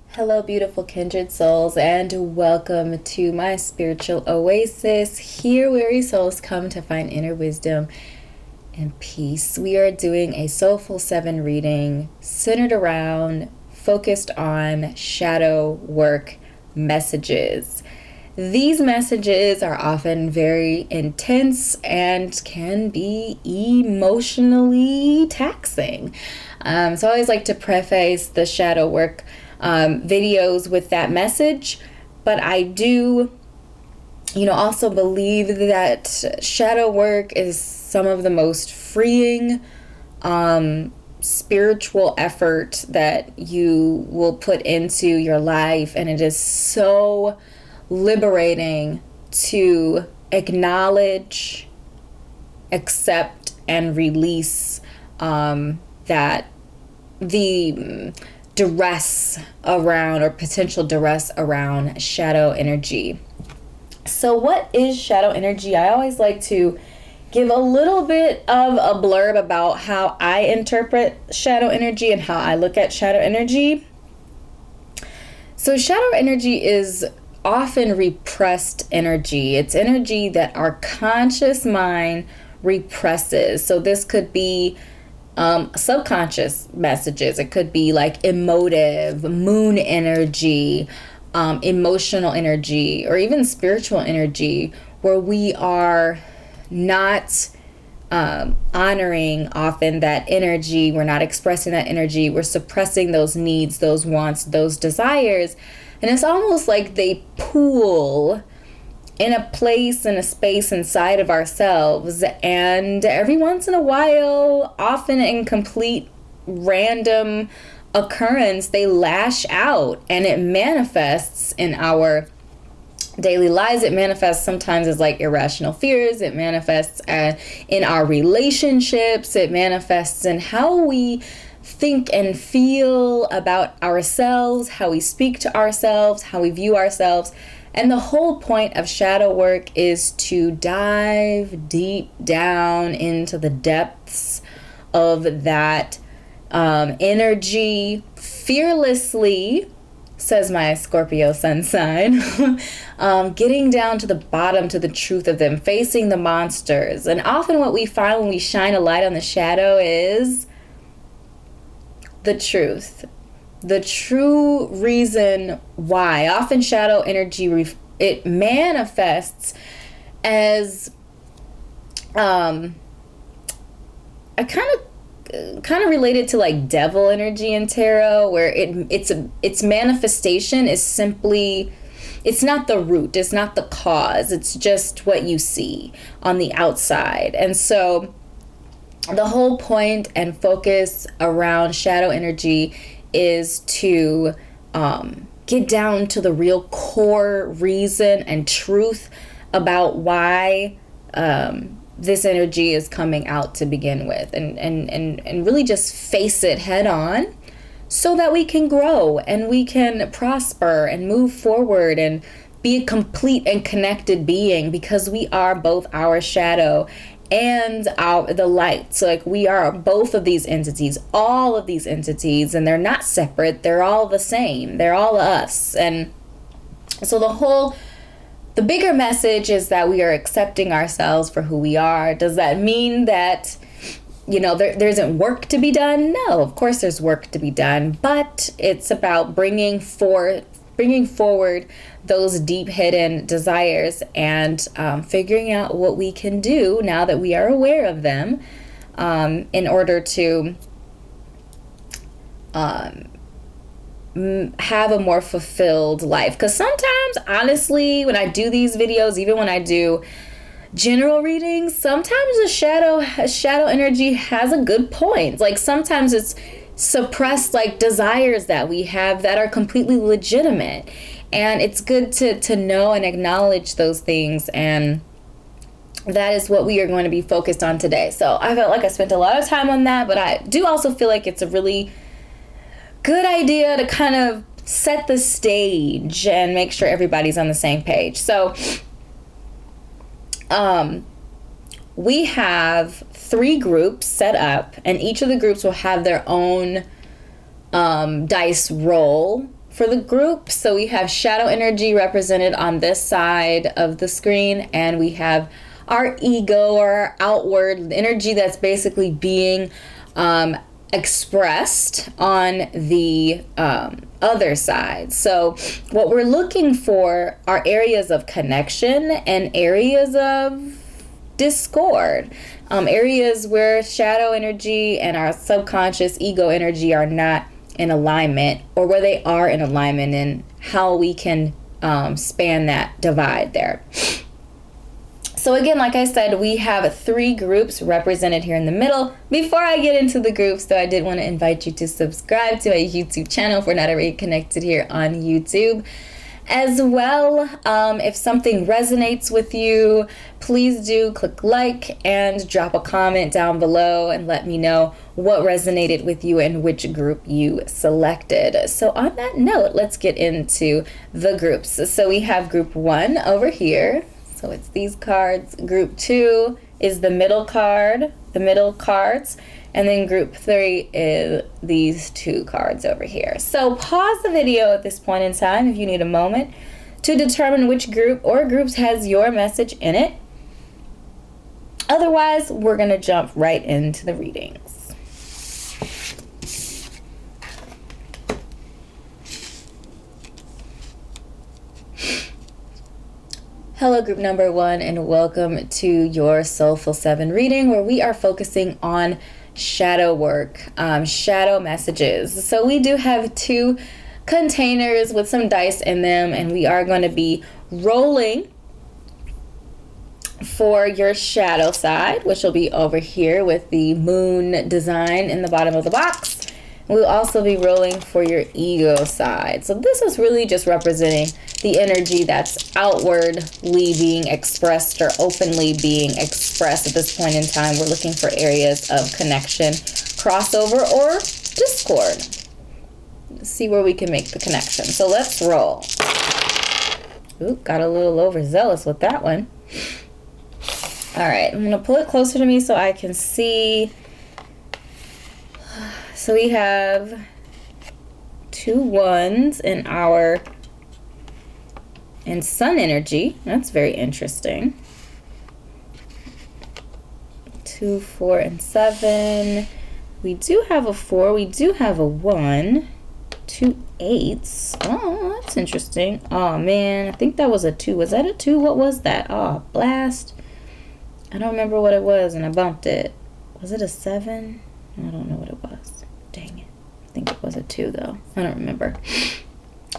Hello, beautiful kindred souls, and welcome to my spiritual oasis, here weary souls come to find inner wisdom and peace. We are doing a Soulful 7 reading centered around, focused on shadow work messages. These messages are often very intense and can be emotionally taxing. So I always like to preface the shadow work videos with that message, but I do, also believe that shadow work is some of the most freeing spiritual effort that you will put into your life, and it is so liberating to acknowledge, accept, and release that the duress around, or potential duress around, shadow energy. So what is shadow energy? I always like to give a little bit of a blurb about how I interpret shadow energy and how I look at shadow energy. So shadow energy is often repressed energy. It's energy that our conscious mind represses. So this could be subconscious messages. It could be like emotive, moon energy, emotional energy, or even spiritual energy, where we are not honoring often that energy. We're not expressing that energy. We're suppressing those needs, those wants, those desires. And it's almost like they pool in a place, in a space inside of ourselves, and every once in a while, often in complete random occurrence, they lash out, and it manifests in our daily lives. It manifests sometimes as like irrational fears. It manifests in our relationships. It manifests in how we think and feel about ourselves, how we speak to ourselves, how we view ourselves. And the whole point of shadow work is to dive deep down into the depths of that energy fearlessly, says my Scorpio sun sign, getting down to the bottom, to the truth of them, facing the monsters. And often what we find when we shine a light on the shadow is the truth. The true reason why. Often shadow energy, it manifests as I kind of related to like devil energy in tarot, where its manifestation is simply, it's not the root, it's not the cause, it's just what you see on the outside. And so the whole point and focus around shadow energy is to get down to the real core reason and truth about why this energy is coming out to begin with, and really just face it head on, so that we can grow and we can prosper and move forward and be a complete and connected being, because we are both our shadow and the light. So like we are both of these entities, all of these entities, and they're not separate. They're all the same. They're all us. And so the bigger message is that we are accepting ourselves for who we are. Does that mean that, there isn't work to be done? No, of course there's work to be done, but it's about bringing forward those deep hidden desires and figuring out what we can do now that we are aware of them, in order to have a more fulfilled life. Because sometimes, honestly, when I do these videos, even when I do general readings, sometimes the shadow energy has a good point. Like sometimes it's suppressed like desires that we have that are completely legitimate, and it's good to know and acknowledge those things. And that is what we are going to be focused on today. So I felt like I spent a lot of time on that, but I do also feel like it's a really good idea to kind of set the stage and make sure everybody's on the same page. So we have 3 groups set up, and each of the groups will have their own dice roll for the group. So we have shadow energy represented on this side of the screen, and we have our ego, or our outward energy that's basically being expressed on the other side. So what we're looking for are areas of connection and areas of discord, areas where shadow energy and our subconscious ego energy are not in alignment, or where they are in alignment, and how we can span that divide there. So again, like I said, we have 3 groups represented here in the middle. Before I get into the groups, though, I did want to invite you to subscribe to my YouTube channel if we're not already connected here on YouTube. As well, if something resonates with you, please do click like and drop a comment down below and let me know what resonated with you and which group you selected. So on that note, let's get into the groups. So we have group 1 over here. So it's these cards. Group 2 is the middle card, the middle cards. And then group 3 is these 2 cards over here. So pause the video at this point in time if you need a moment to determine which group or groups has your message in it. Otherwise, we're going to jump right into the readings. Hello, group number 1, and welcome to your Soulful 7 reading, where we are focusing on shadow work, shadow messages. So we do have 2 containers with some dice in them, and we are going to be rolling for your shadow side, which will be over here with the moon design in the bottom of the box. We'll also be rolling for your ego side. So this is really just representing the energy that's outwardly being expressed or openly being expressed at this point in time. We're looking for areas of connection, crossover, or discord. Let's see where we can make the connection. So let's roll. Ooh, got a little overzealous with that one. All right, I'm gonna pull it closer to me so I can see. So we have 2 1s in our sun energy. That's very interesting. 2, 4, and 7. We do have a 4. We do have a 1. 2 8s. Oh, that's interesting. Oh man, I think that was a 2. Was that a 2? What was that? Oh, blast. I don't remember what it was, and I bumped it. Was it a 7? I don't know what it was. Dang it. I think it was a 2, though. I don't remember.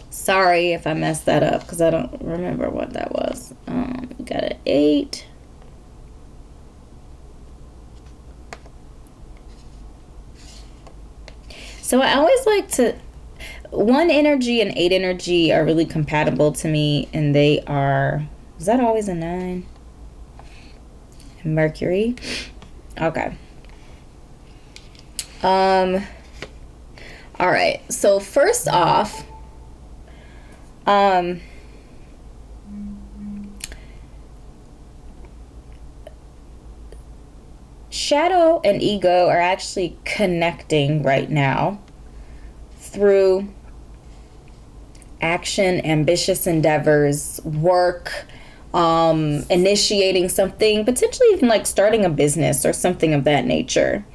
Sorry if I messed that up, because I don't remember what that was. We got an 8. So I always like to... 1 energy and 8 energy are really compatible to me, and they are... Is that always a 9? And Mercury? Okay. All right, so first off, shadow and ego are actually connecting right now through action, ambitious endeavors, work, initiating something, potentially even like starting a business or something of that nature.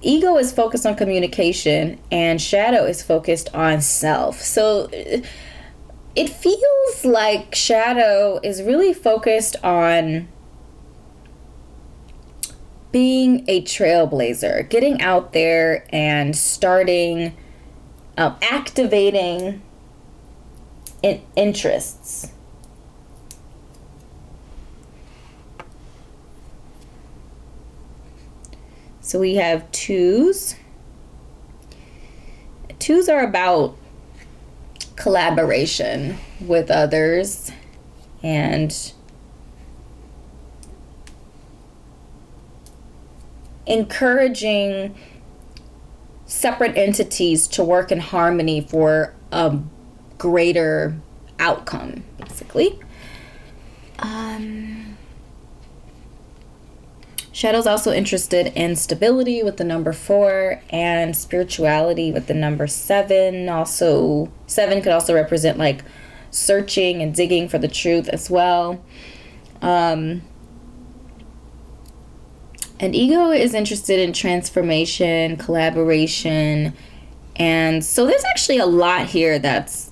Ego is focused on communication, and shadow is focused on self. So it feels like shadow is really focused on being a trailblazer, getting out there and starting, activating interests. So we have 2s. 2s are about collaboration with others and encouraging separate entities to work in harmony for a greater outcome, basically. Shadow's also interested in stability with the number 4 and spirituality with the number 7. Also, 7 could also represent like searching and digging for the truth as well. And ego is interested in transformation, collaboration. And so there's actually a lot here that's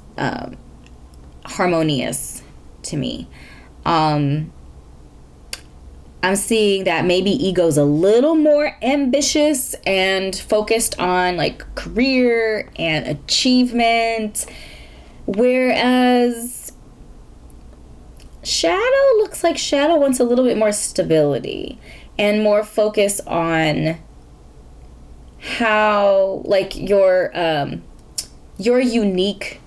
harmonious to me. I'm seeing that maybe ego's a little more ambitious and focused on like career and achievement, whereas Shadow looks like Shadow wants a little bit more stability and more focus on how like your unique,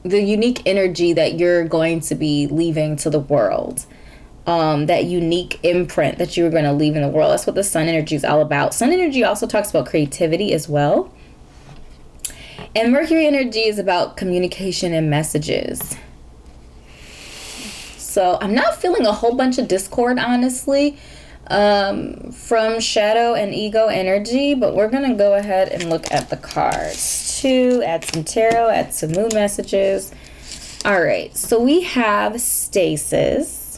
the unique energy that you're going to be leaving to the world. That unique imprint that you were going to leave in the world. That's what the sun energy is all about. Sun energy also talks about creativity as well. And Mercury energy is about communication and messages. So I'm not feeling a whole bunch of discord, honestly, from Shadow and Ego energy, but we're going to go ahead and look at the cards too, add some tarot, add some moon messages. All right, so we have stasis.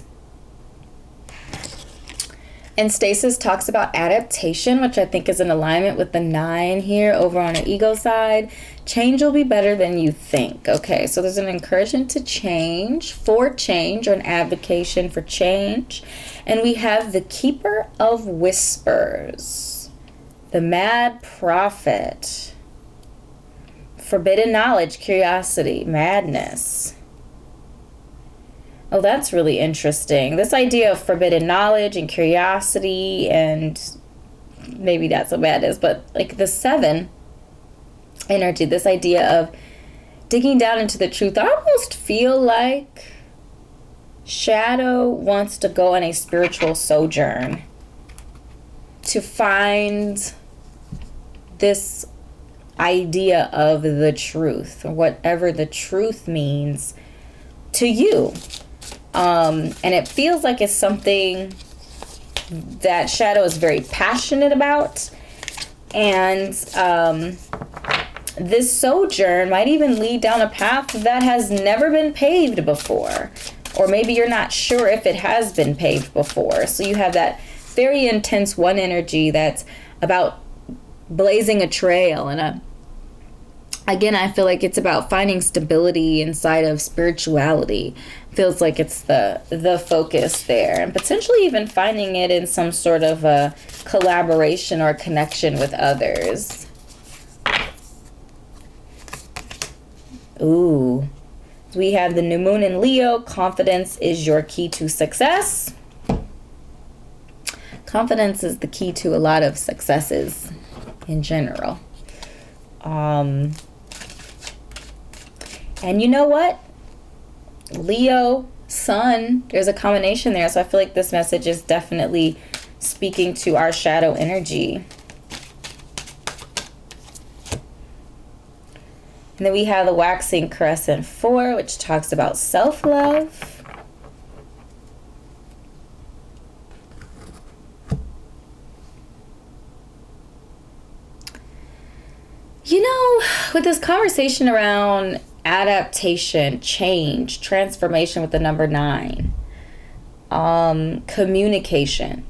And stasis talks about adaptation, which I think is in alignment with the 9 here over on the ego side. Change will be better than you think. Okay, so there's an encouragement to change, for change, or an advocation for change. And we have the Keeper of Whispers, the Mad Prophet, forbidden knowledge, curiosity, madness. Oh, that's really interesting. This idea of forbidden knowledge and curiosity, and maybe that's what bad is, but like the 7 energy, this idea of digging down into the truth. I almost feel like Shadow wants to go on a spiritual sojourn to find this idea of the truth, or whatever the truth means to you. And it feels like it's something that Shadow is very passionate about. And this sojourn might even lead down a path that has never been paved before. Or maybe you're not sure if it has been paved before. So you have that very intense 1 energy that's about blazing a trail. And again, I feel like it's about finding stability inside of spirituality. Feels like it's the focus there, and potentially even finding it in some sort of a collaboration or connection with others. Ooh, we have the new moon in Leo. Confidence is your key to success. Confidence is the key to a lot of successes in general. And you know what? Leo, Sun, there's a combination there. So I feel like this message is definitely speaking to our Shadow energy. And then we have the Waxing Crescent 4, which talks about self-love. You know, with this conversation around adaptation, change, transformation with the number 9, communication,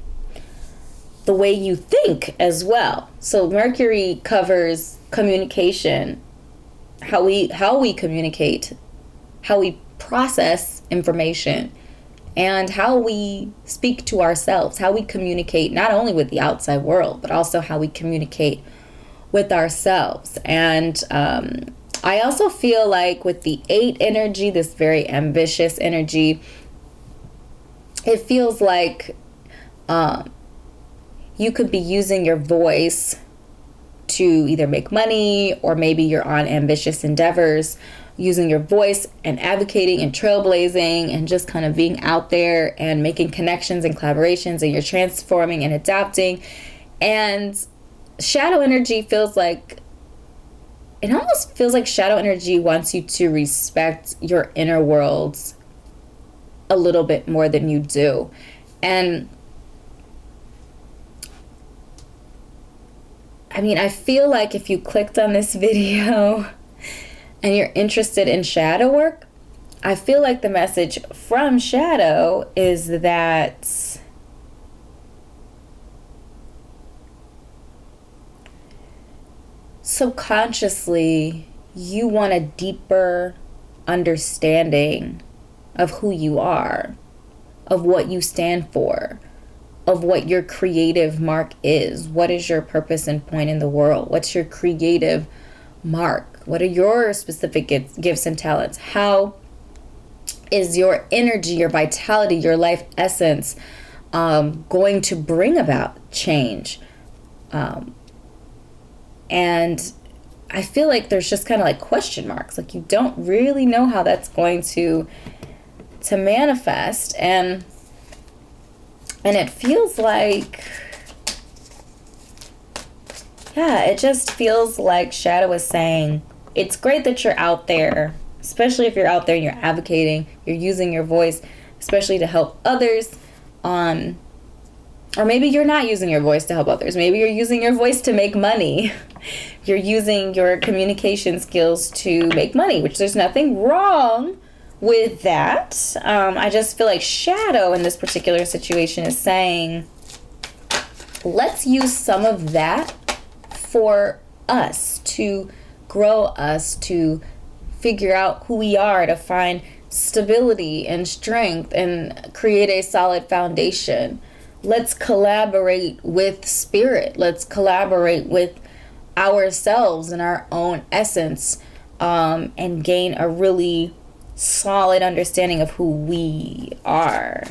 the way you think as well. So Mercury covers communication, how we communicate, how we process information, and how we speak to ourselves, how we communicate not only with the outside world, but also how we communicate with ourselves. And I also feel like with the 8 energy, this very ambitious energy, it feels like you could be using your voice to either make money, or maybe you're on ambitious endeavors, using your voice and advocating and trailblazing and just kind of being out there and making connections and collaborations, and you're transforming and adapting. And Shadow energy feels like, it almost feels like Shadow energy wants you to respect your inner world's a little bit more than you do. And I mean, I feel like if you clicked on this video and you're interested in shadow work, I feel like the message from Shadow is that subconsciously you want a deeper understanding of who you are, of what you stand for, of what your creative mark is. What is your purpose and point in the world? What's your creative mark? What are your specific gifts and talents? How is your energy, your vitality, your life essence going to bring about change? And I feel like there's just kind of like question marks. Like you don't really know how that's going to manifest. And it feels like, yeah, it just feels like Shadow is saying, it's great that you're out there, especially if you're out there and you're advocating, you're using your voice, especially to help others. Or maybe you're not using your voice to help others. Maybe you're using your voice to make money. You're using your communication skills to make money, which there's nothing wrong with that. I just feel like Shadow in this particular situation is saying, let's use some of that for us, to grow us, to figure out who we are, to find stability and strength and create a solid foundation. Let's collaborate with spirit. Let's collaborate with ourselves and our own essence, and gain a really solid understanding of who we are.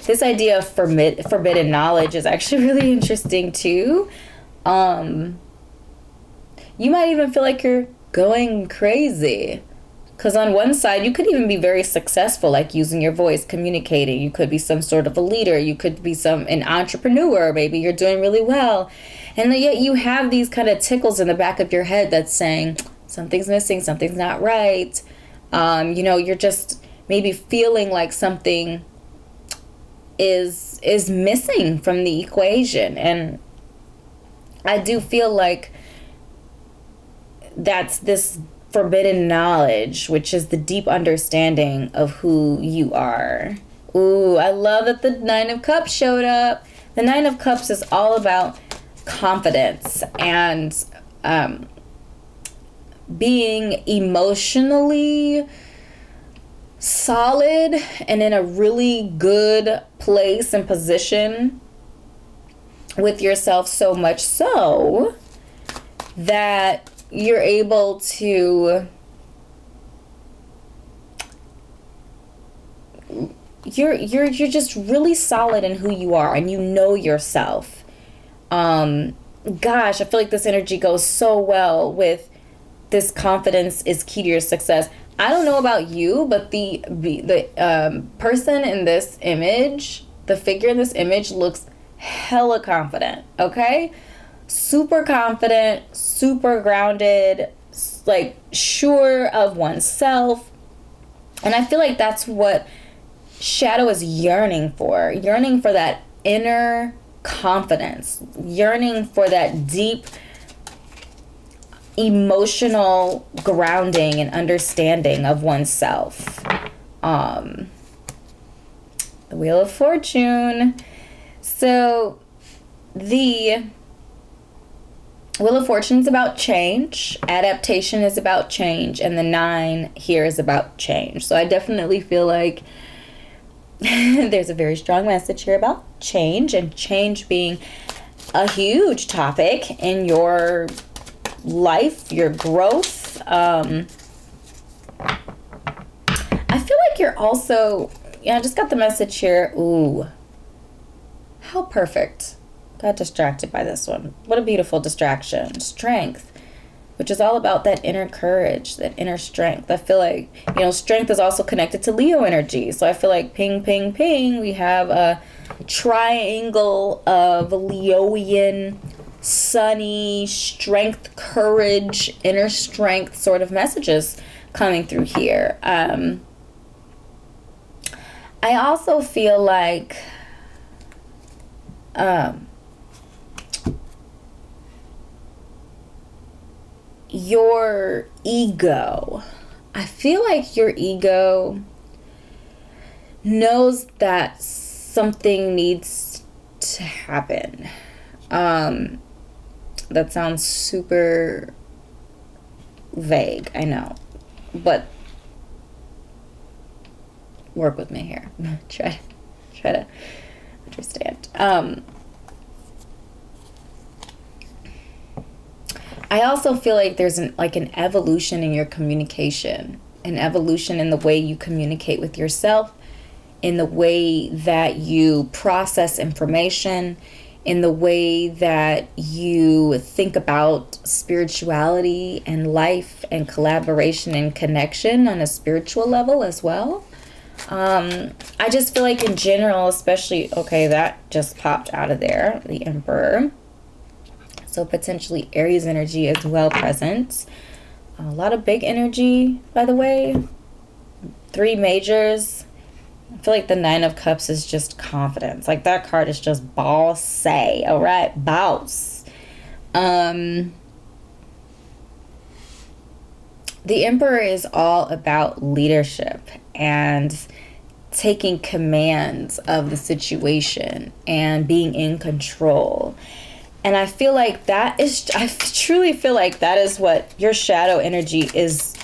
This idea of forbidden knowledge is actually really interesting too. You might even feel like you're going crazy. Because on one side, you could even be very successful, like using your voice, communicating. You could be some sort of a leader. You could be an entrepreneur. Maybe you're doing really well. And yet you have these kind of tickles in the back of your head that's saying, something's missing, something's not right. You're just maybe feeling like something is missing from the equation. And I do feel like that's this forbidden knowledge, which is the deep understanding of who you are. Ooh, I love that the Nine of Cups showed up. The Nine of Cups is all about confidence and being emotionally solid and in a really good place and position with yourself, so much so that you're able to, you're just really solid in who you are, and you know yourself. Gosh, I feel like this energy goes so well with this confidence is key to your success. I don't know about you, but the person in this image, the figure in this image looks hella confident, okay? Super confident, super grounded, like sure of oneself. And I feel like that's what Shadow is yearning for that inner confidence, yearning for that deep emotional grounding and understanding of oneself. The Wheel of Fortune. So the Wheel of Fortune is about change. Adaptation is about change. And the 9 here is about change. So I definitely feel like there's a very strong message here about change, and change being a huge topic in your life, your growth. I feel like you're also, I just got the message here. Ooh, how perfect. Got distracted by this one. What a beautiful distraction. Strength, which is all about that inner courage, that inner strength. I feel like, strength is also connected to Leo energy. So I feel like ping, ping, ping, we have a triangle of Leoian, sunny, strength, courage, inner strength sort of messages coming through here. I also feel like your ego, I feel like your ego knows that something needs to happen. That sounds super vague, I know, but work with me here. try to understand. I also feel like there's an evolution in your communication, an evolution in the way you communicate with yourself, in the way that you process information, in the way that you think about spirituality and life and collaboration and connection on a spiritual level as well. I just feel like in general, especially, okay, that just popped out of there, the Emperor. So potentially Aries energy as well present. A lot of big energy, by the way. 3 majors. I feel like the 9 of Cups is just confidence. Like that card is just bossy. All right, boss. The Emperor is all about leadership and taking command of the situation and being in control. And I feel like I truly feel like that is what your shadow energy is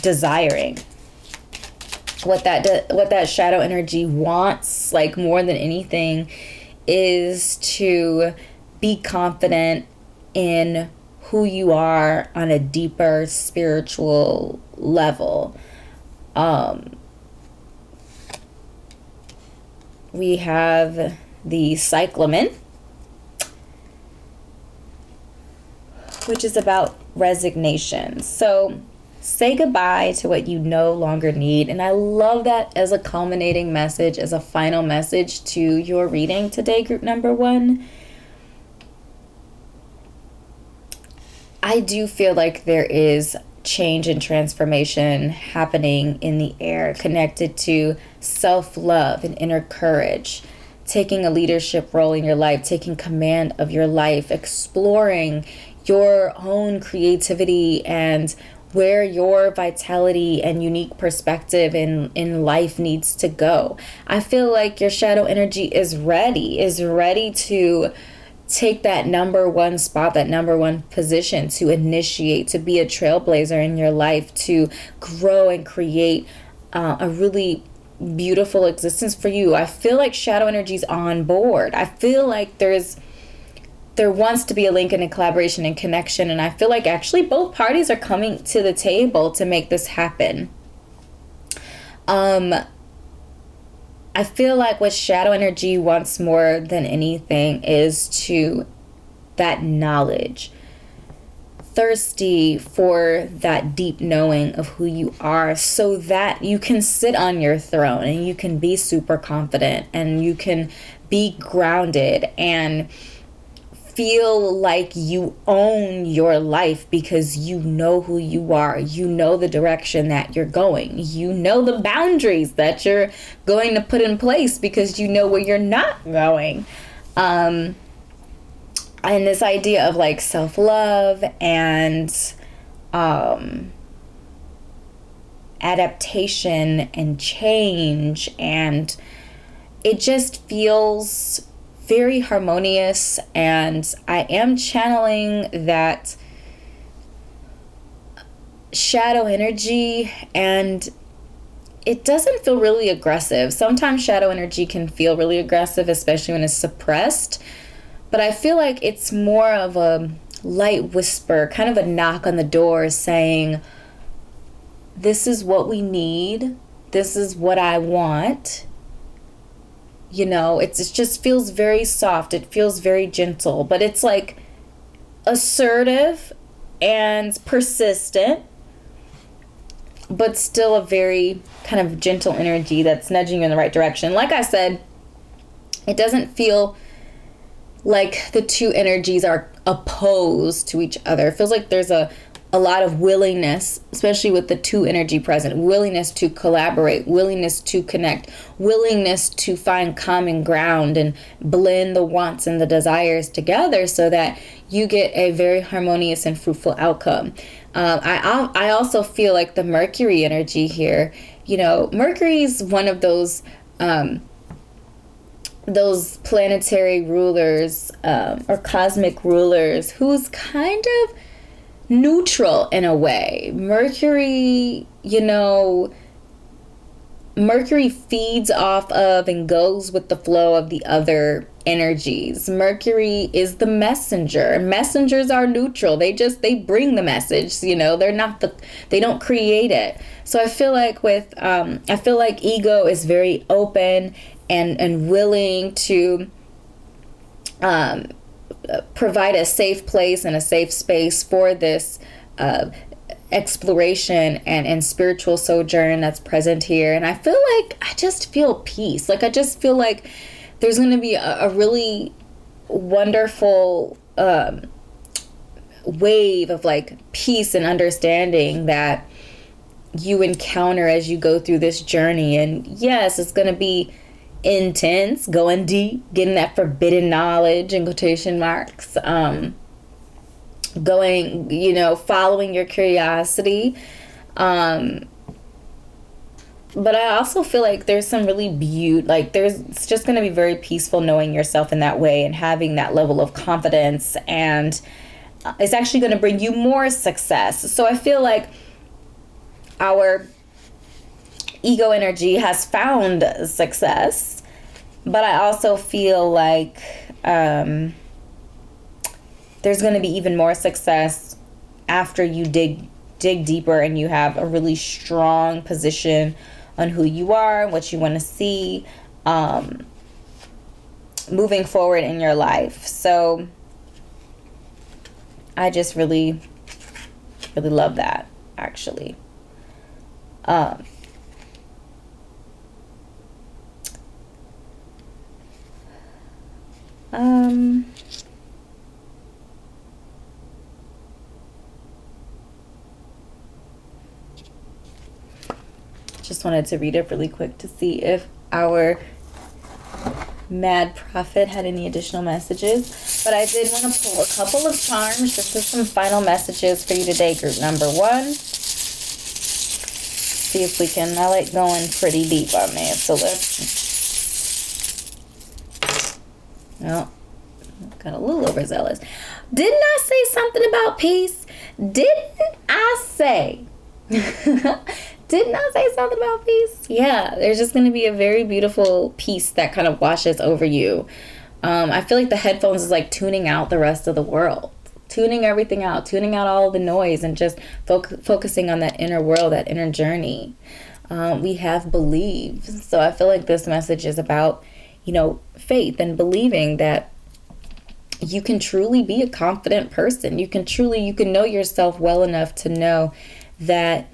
desiring. What that shadow energy wants, like more than anything, is to be confident in who you are on a deeper spiritual level. We have the Cyclamen, which is about resignation. So say goodbye to what you no longer need. And I love that as a culminating message, as a final message to your reading today, group number 1. I do feel like there is change and transformation happening in the air, connected to self-love and inner courage, taking a leadership role in your life, taking command of your life, exploring your own creativity and where your vitality and unique perspective in life needs to go. I feel like your shadow energy is ready to take that number 1 spot, that number 1 position, to initiate, to be a trailblazer in your life, to grow and create a really beautiful existence for you. I feel like shadow energy is on board. I feel like there wants to be a link and a collaboration and connection. And I feel like actually both parties are coming to the table to make this happen. I feel like what shadow energy wants more than anything is that knowledge. Thirsty for that deep knowing of who you are, so that you can sit on your throne and you can be super confident and you can be grounded and feel like you own your life, because you know who you are. You know the direction that you're going. You know the boundaries that you're going to put in place, because you know where you're not going. And this idea of like self-love and adaptation and change, and it just feels very harmonious. And I am channeling that shadow energy, and it doesn't feel really aggressive. Sometimes shadow energy can feel really aggressive, especially when it's suppressed, but I feel like it's more of a light whisper, kind of a knock on the door saying, this is what we need, this is what I want. You know, it just feels very soft. It feels very gentle, but it's like assertive and persistent, but still a very kind of gentle energy that's nudging you in the right direction. Like I said, it doesn't feel like the two energies are opposed to each other. It feels like there's a a lot of willingness, especially with the 2 energy present, willingness to collaborate, willingness to connect, willingness to find common ground and blend the wants and the desires together so that you get a very harmonious and fruitful outcome. I also feel like the Mercury energy here, you know, Mercury is one of those planetary rulers or cosmic rulers who's kind of neutral in a way. Mercury, you know, Mercury feeds off of and goes with the flow of the other energies. Mercury is the messenger. Messengers are neutral. They bring the message, you know, they don't create it. So I feel like I feel like ego is very open and willing to provide a safe place and a safe space for this exploration and spiritual sojourn that's present here. And I feel like I just feel peace. Like I just feel like there's going to be a really wonderful wave of like peace and understanding that you encounter as you go through this journey. And yes, it's going to be intense, going deep, getting that forbidden knowledge in quotation marks, going, you know, following your curiosity. But I also feel like there's some really it's just going to be very peaceful knowing yourself in that way and having that level of confidence, and it's actually going to bring you more success. So I feel like our ego energy has found success, but I also feel like there's going to be even more success after you dig deeper and you have a really strong position on who you are and what you want to see moving forward in your life. So I just really, really love that, actually. Just wanted to read it really quick to see if our Mad Prophet had any additional messages. But I did want to pull a couple of charms just as some final messages for you today, group number 1. See if we can, I like going pretty deep on this. So well, got a little overzealous. Didn't I say something about peace? Didn't I say? Didn't I say something about peace? Yeah, there's just going to be a very beautiful peace that kind of washes over you. I feel like the headphones is like tuning out the rest of the world. Tuning everything out. Tuning out all the noise and just focusing on that inner world, that inner journey. We have believed. So I feel like this message is about, you know, faith and believing that you can truly be a confident person. You can know yourself well enough to know that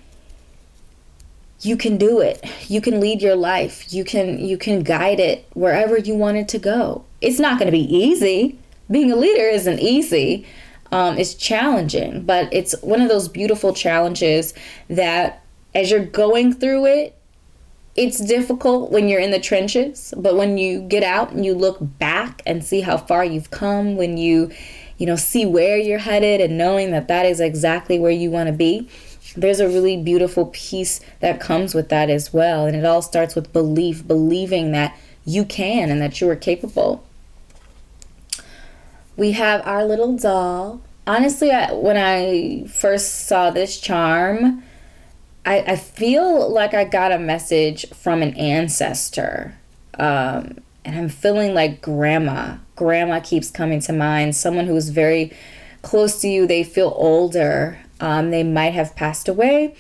you can do it. You can lead your life. You can guide it wherever you want it to go. It's not going to be easy. Being a leader isn't easy. It's challenging, but it's one of those beautiful challenges that as you're going through it, it's difficult when you're in the trenches, but when you get out and you look back and see how far you've come, when you see where you're headed and knowing that that is exactly where you want to be, there's a really beautiful peace that comes with that as well. And it all starts with believing that you can and that you are capable. We have our little doll. Honestly, when I first saw this charm, I feel like I got a message from an ancestor. And I'm feeling like grandma. Grandma keeps coming to mind. Someone who is very close to you. They feel older. They might have passed away.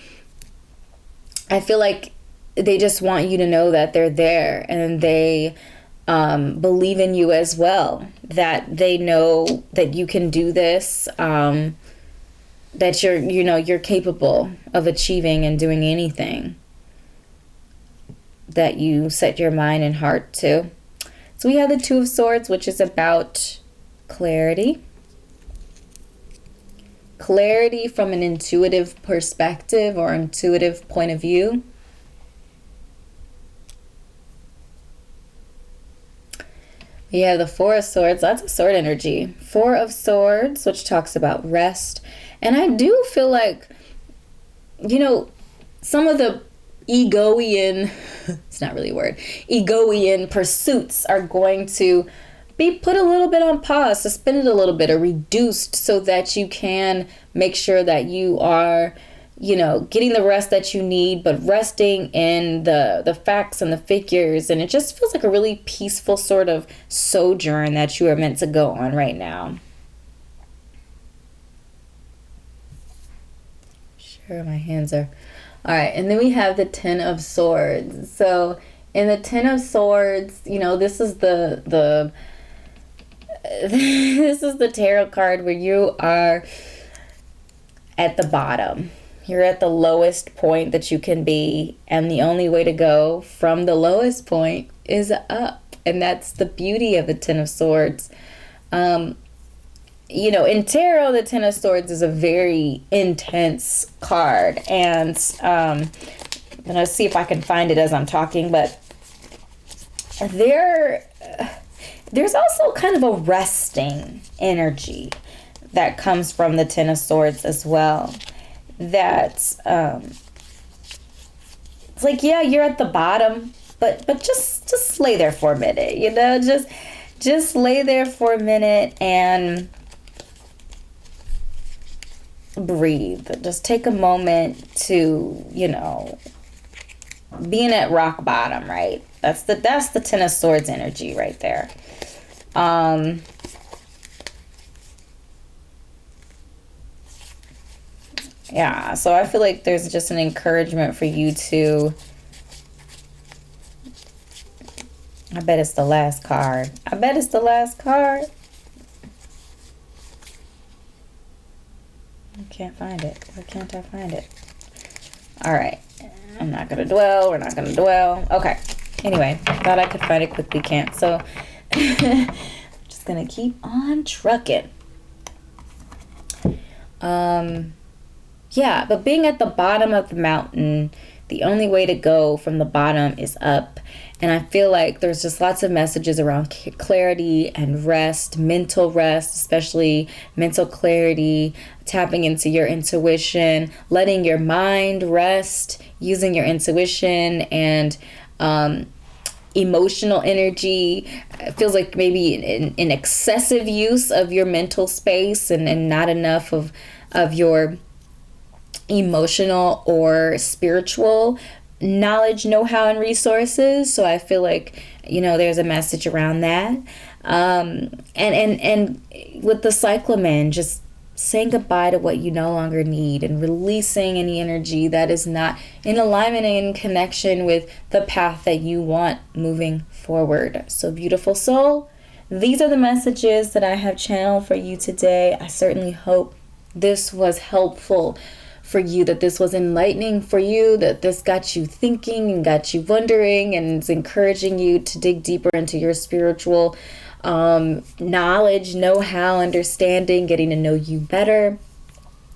I feel like they just want you to know that they're there and they believe in you as well. That they know that you can do this. That you're capable of achieving and doing anything that you set your mind and heart to. So we have the Two of Swords, which is about clarity. clarity from an intuitive perspective or intuitive point of view. We have the Four of Swords, lots of sword energy. Four of Swords, which talks about rest. And I do feel like, you know, some of the egoian, it's not really a word, egoian pursuits are going to be put a little bit on pause, suspended a little bit, or reduced so that you can make sure that you are, you know, getting the rest that you need, but resting in the facts and the figures. And it just feels like a really peaceful sort of sojourn that you are meant to go on right now. Sure, my hands are... All right, and then we have the Ten of Swords. So in the Ten of Swords, you know, this is the this is the tarot card where you are at the bottom. You're at the lowest point that you can be, and the only way to go from the lowest point is up. And that's the beauty of the Ten of Swords. You know, in tarot, the Ten of Swords is a very intense card. And I'm going to see if I can find it as I'm talking, but there's also kind of a resting energy that comes from the Ten of Swords as well. That it's like, yeah, you're at the bottom, but just lay there for a minute, you know, just lay there for a minute and breathe. Just take a moment to, you know, being at rock bottom, right? That's the Ten of Swords energy right there. Yeah, so I feel like there's just an encouragement for you to... I bet it's the last card. I bet it's the last card. I can't find it. Why can't I find it? All right. I'm not going to dwell. We're not going to dwell. Okay. Anyway, thought I could find it quickly. Can't. So, just going to keep on trucking. Yeah, but being at the bottom of the mountain, the only way to go from the bottom is up. And I feel like there's just lots of messages around clarity and rest, mental rest, especially mental clarity, tapping into your intuition, letting your mind rest, using your intuition and emotional energy. It feels like maybe an excessive use of your mental space and not enough of your emotional or spiritual knowledge, know-how, and resources. So I feel like, you know, there's a message around that. And with the cyclamen, just saying goodbye to what you no longer need and releasing any energy that is not in alignment and in connection with the path that you want moving forward. So beautiful soul, these are the messages that I have channeled for you today. I certainly hope this was helpful for you, that this was enlightening for you, that this got you thinking and got you wondering, and it's encouraging you to dig deeper into your spiritual knowledge, know-how, understanding, getting to know you better.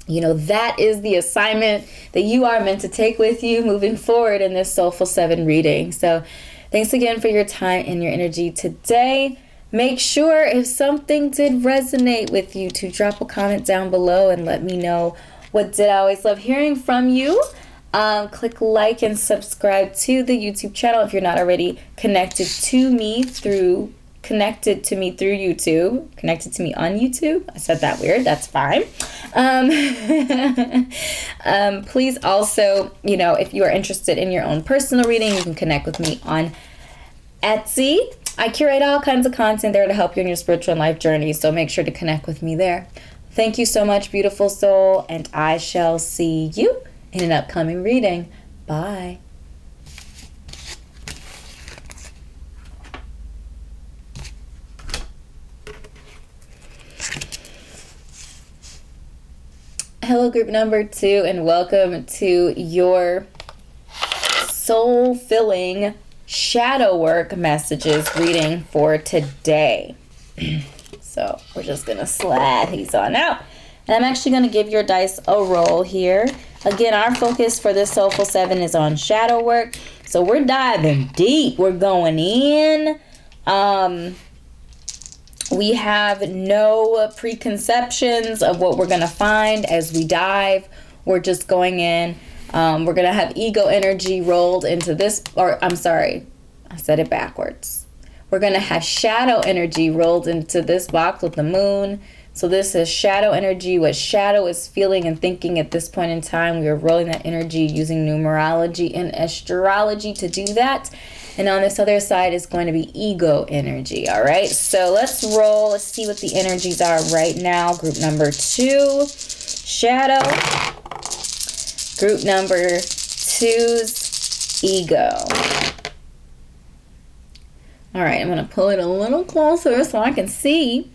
You know, that is the assignment that you are meant to take with you moving forward in this Soulful 7 reading. So thanks again for your time and your energy today. Make sure if something did resonate with you to drop a comment down below and let me know what did. I always love hearing from you. Click like and subscribe to the YouTube channel if you're not already connected to me through YouTube, connected to me on YouTube. I said that weird. That's fine. Please also, you know, if you are interested in your own personal reading, you can connect with me on Etsy. I curate all kinds of content there to help you in your spiritual and life journey, so make sure to connect with me there. Thank you so much, beautiful soul, and I shall see you in an upcoming reading. Bye. Hello, group number 2, and welcome to your soul-filling shadow work messages reading for today. So we're just going to slide these on out. And I'm actually going to give your dice a roll here. Again, our focus for this Soulful 7 is on shadow work. So we're diving deep. We're going in. We have no preconceptions of what we're going to find as we dive. We're just going in. We're going to have ego energy rolled into this, or I'm sorry, I said it backwards. We're going to have shadow energy rolled into this box with the moon. So this is shadow energy, what shadow is feeling and thinking at this point in time. We are rolling that energy using numerology and astrology to do that. And on this other side is going to be ego energy, all right? So let's roll. Let's see what the energies are right now. Group number 2, shadow. Group number 2's ego. All right, I'm going to pull it a little closer so I can see.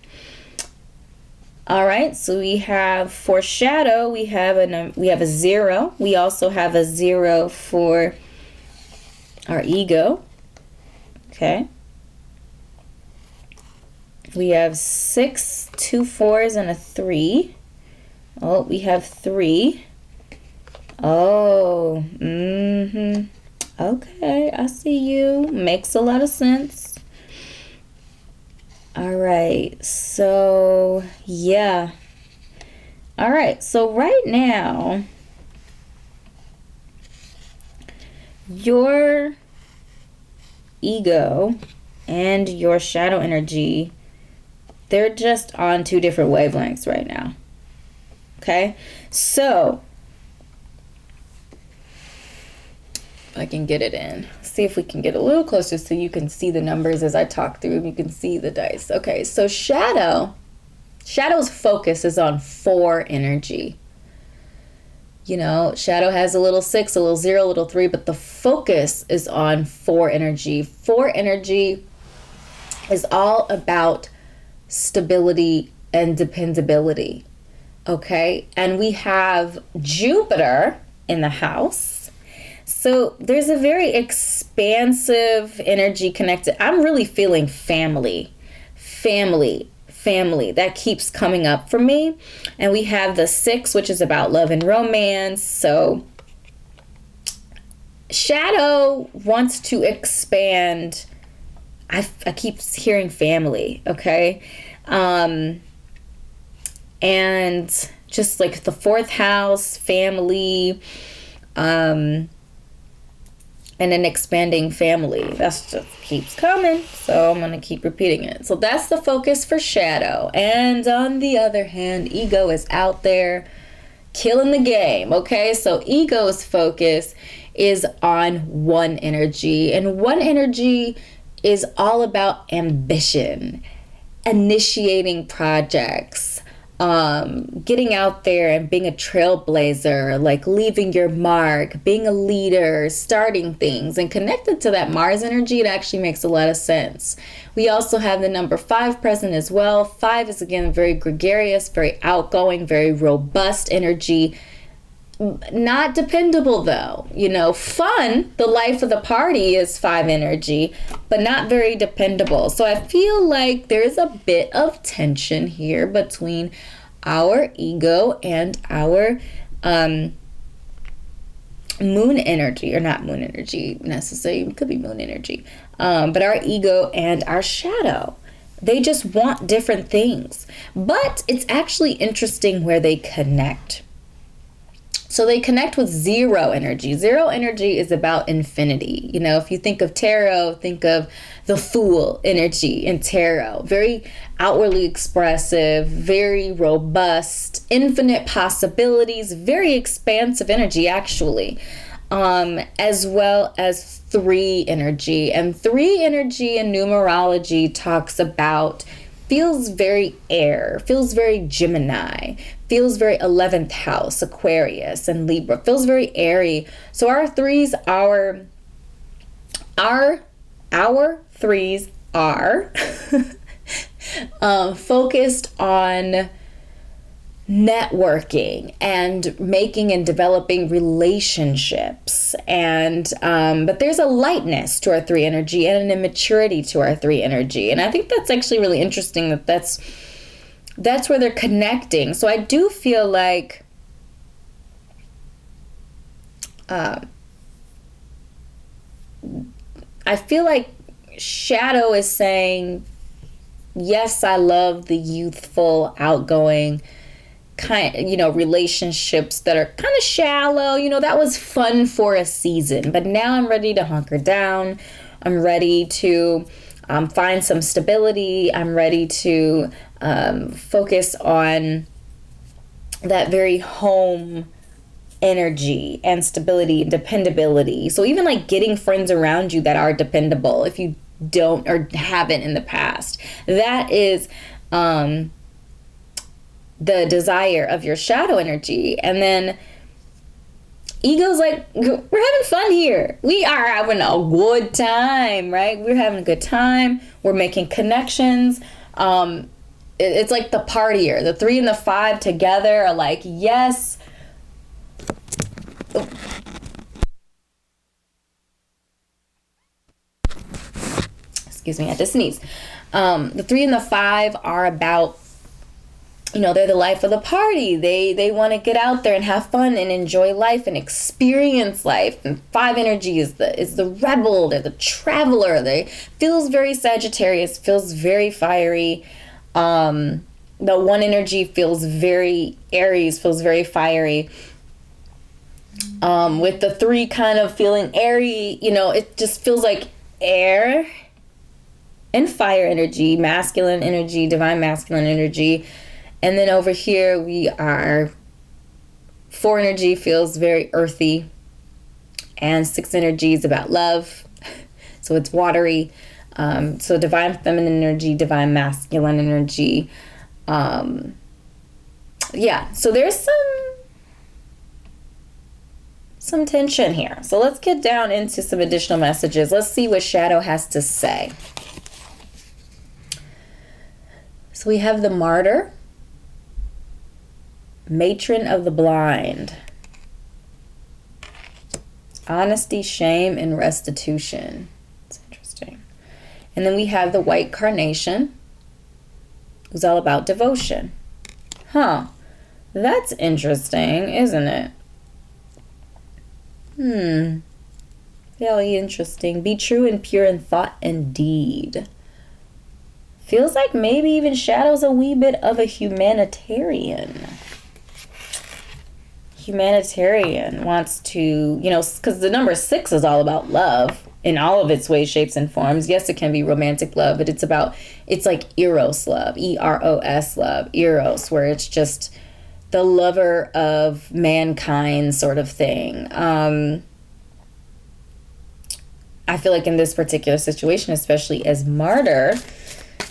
All right, so we have for shadow, we have a 0. We also have a 0 for our ego. Okay. We have 6, 2 4s, and a 3. Oh, we have 3. Oh, okay, I see you. Makes a lot of sense. All right, so yeah. All right, so right now, your ego and your shadow energy, they're just on 2 different wavelengths right now. Okay, so if I can get it in, see if we can get a little closer so you can see the numbers as I talk through. You can see the dice. Okay, so shadow's focus is on 4 energy. You know, shadow has a little 6, a little 0, a little 3, but the focus is on 4 energy. 4 energy is all about stability and dependability. Okay, and we have Jupiter in the house. So there's a very expansive energy connected. I'm really feeling family. That keeps coming up for me. And we have the 6, which is about love and romance. So shadow wants to expand. I keep hearing family, okay? And just like the 4th house, family, and an expanding family. That's just keeps coming. So I'm going to keep repeating it. So that's the focus for shadow. And on the other hand, ego is out there killing the game. Okay, so ego's focus is on 1 energy. And 1 energy is all about ambition, initiating projects, getting out there and being a trailblazer, like leaving your mark, being a leader, starting things. And connected to that Mars energy, it actually makes a lot of sense. We also have the number 5 present as well. 5 is, again, very gregarious, very outgoing, very robust energy. Not dependable, though. You know, fun, the life of the party is 5 energy, but not very dependable. So I feel like there's a bit of tension here between our ego and our moon energy, or not moon energy necessarily, it could be moon energy, but our ego and our shadow. They just want different things. But it's actually interesting where they connect. So they connect with 0 energy. 0 energy is about infinity. You know, if you think of tarot, think of the Fool energy in tarot. Very outwardly expressive, very robust, infinite possibilities, very expansive energy, actually. As well as 3 energy. And 3 energy in numerology talks about, feels very air, feels very Gemini, feels very 11th house, Aquarius and Libra, feels very airy. So our 3s are focused on networking and making and developing relationships, and but there's a lightness to our 3 energy and an immaturity to our 3 energy. And I think that's actually really interesting, that's that's where they're connecting. So I do feel like Shadow is saying, yes, I love the youthful, outgoing relationships that are kind of shallow. That was fun for a season, but now I'm ready to hunker down. I'm ready to find some stability. I'm ready to focus on that very home energy and stability and dependability. So even like getting friends around you that are dependable, if you don't or haven't in the past, that is the desire of your shadow energy. And then ego's like, we're having fun here. We are having a good time, right? We're having a good time. We're making connections. It's like the partier. The 3 and the 5 together are like, yes. Excuse me, I had to sneeze. The 3 and the 5 are about, they're the life of the party. They want to get out there and have fun and enjoy life and experience life. And 5 energy is the rebel. They're the traveler. They feels very Sagittarius, feels very fiery. The 1 energy feels very Aries, feels very fiery. With the 3 kind of feeling airy, it just feels like air and fire energy, masculine energy, divine masculine energy. And then over here we are 4 energy feels very earthy, and 6 energy is about love. So it's watery. So divine feminine energy, divine masculine energy. So there's some tension here. So let's get down into some additional messages. Let's see what Shadow has to say. So we have the Martyr, Matron of the Blind, honesty, shame, and restitution. It's interesting. And then we have the White Carnation, who's all about devotion. That's interesting, isn't it? Very interesting. Be true and pure in thought and deed. Feels like maybe even Shadow's a wee bit of a humanitarian. Humanitarian wants to, because the number 6 is all about love in all of its ways, shapes, and forms. Yes, it can be romantic love, but it's like Eros love, Eros love, Eros, where it's just the lover of mankind sort of thing. I feel like in this particular situation, especially as Martyr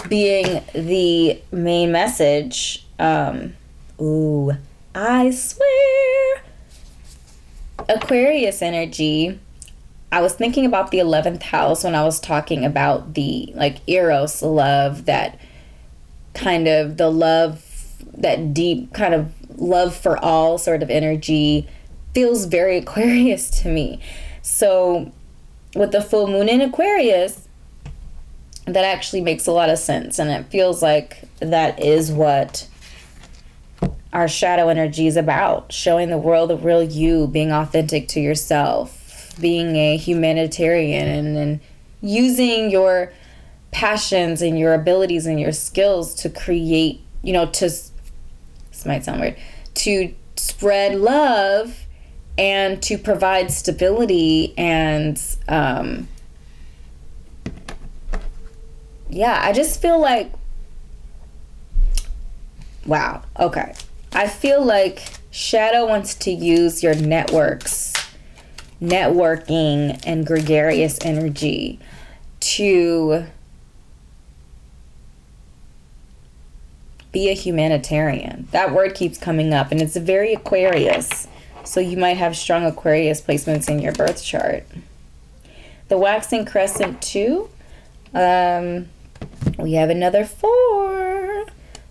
being the main message, I swear, Aquarius energy. I was thinking about the 11th house when I was talking about the Eros love, that kind of the love, that deep kind of love for all sort of energy feels very Aquarius to me. So with the full moon in Aquarius, that actually makes a lot of sense. And it feels like that is what our shadow energy is about. Showing the world the real you, being authentic to yourself, being a humanitarian, and using your passions and your abilities and your skills to create, this might sound weird, to spread love and to provide stability. And I just feel like, wow, okay. I feel like Shadow wants to use your networking and gregarious energy to be a humanitarian. That word keeps coming up, and it's very Aquarius. So you might have strong Aquarius placements in your birth chart. The waxing crescent too. We have another 4.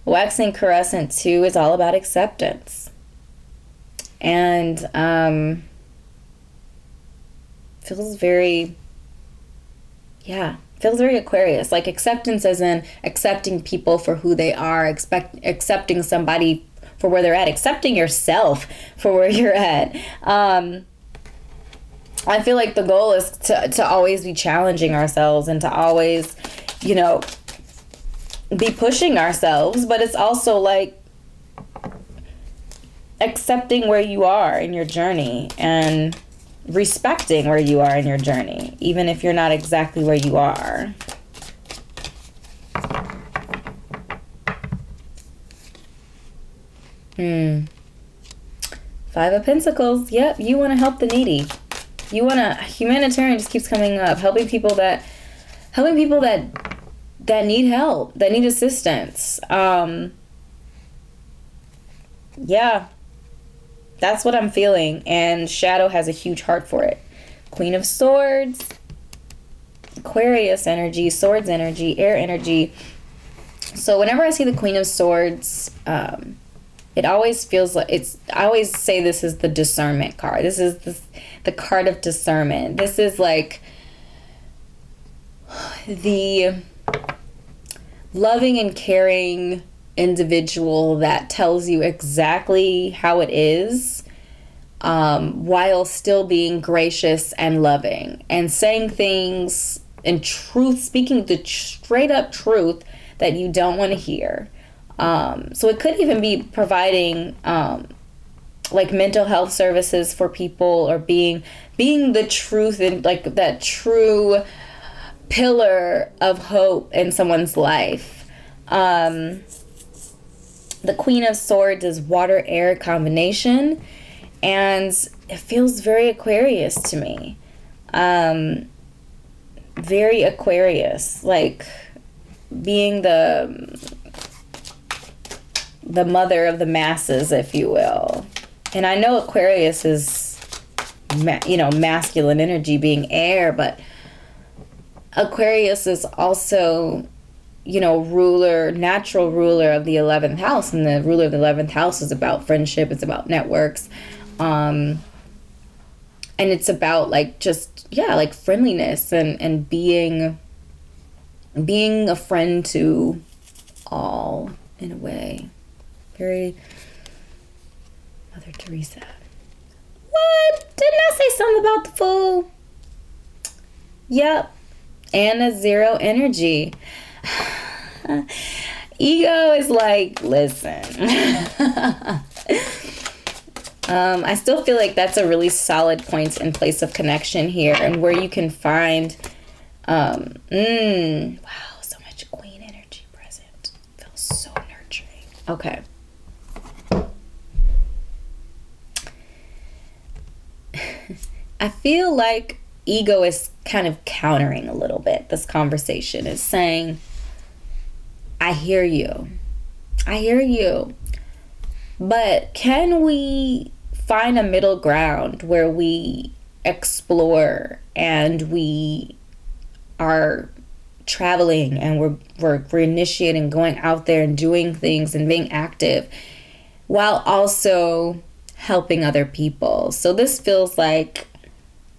Waxing crescent 2 is all about acceptance. And feels very Yeah, feels very Aquarius. Like acceptance as in accepting people for who they are, accepting somebody for where they're at, accepting yourself for where you're at. I feel like the goal is to always be challenging ourselves and to always, you know, be pushing ourselves, but it's also like accepting where you are in your journey and respecting where you are in your journey, even if you're not exactly where you are. Five of Pentacles. Yep, you want to help the needy. You want to, humanitarian just keeps coming up, helping people that need help, that need assistance. Yeah, that's what I'm feeling, and Shadow has a huge heart for it. Queen of Swords, Aquarius energy, Swords energy, air energy. So whenever I see the Queen of Swords, it always feels like I always say this is the discernment card. This is the card of discernment. This is like the loving and caring individual that tells you exactly how it is, while still being gracious and loving and saying things in truth, speaking the straight up truth that you don't want to hear. So it could even be providing like mental health services for people, or being the truth and like that true pillar of hope in someone's life. The Queen of Swords is water-air combination, and it feels very Aquarius to me. Very Aquarius, like being the mother of the masses, if you will. And I know Aquarius is, masculine energy, being air, but Aquarius is also, natural ruler of the 11th house. And the ruler of the 11th house is about friendship. It's about networks. And it's about like friendliness and being a friend to all in a way. Very Mother Teresa. What? Didn't I say something about the Fool? Yep. And a zero energy. Ego is like, listen. I still feel like that's a really solid point and place of connection here, and where you can find, wow, so much Queen energy present. Feels so nurturing. Okay. I feel like ego is kind of countering a little bit. This conversation is saying, I hear you. But can we find a middle ground where we explore and we are traveling and we're initiating, going out there and doing things and being active while also helping other people? So this feels like,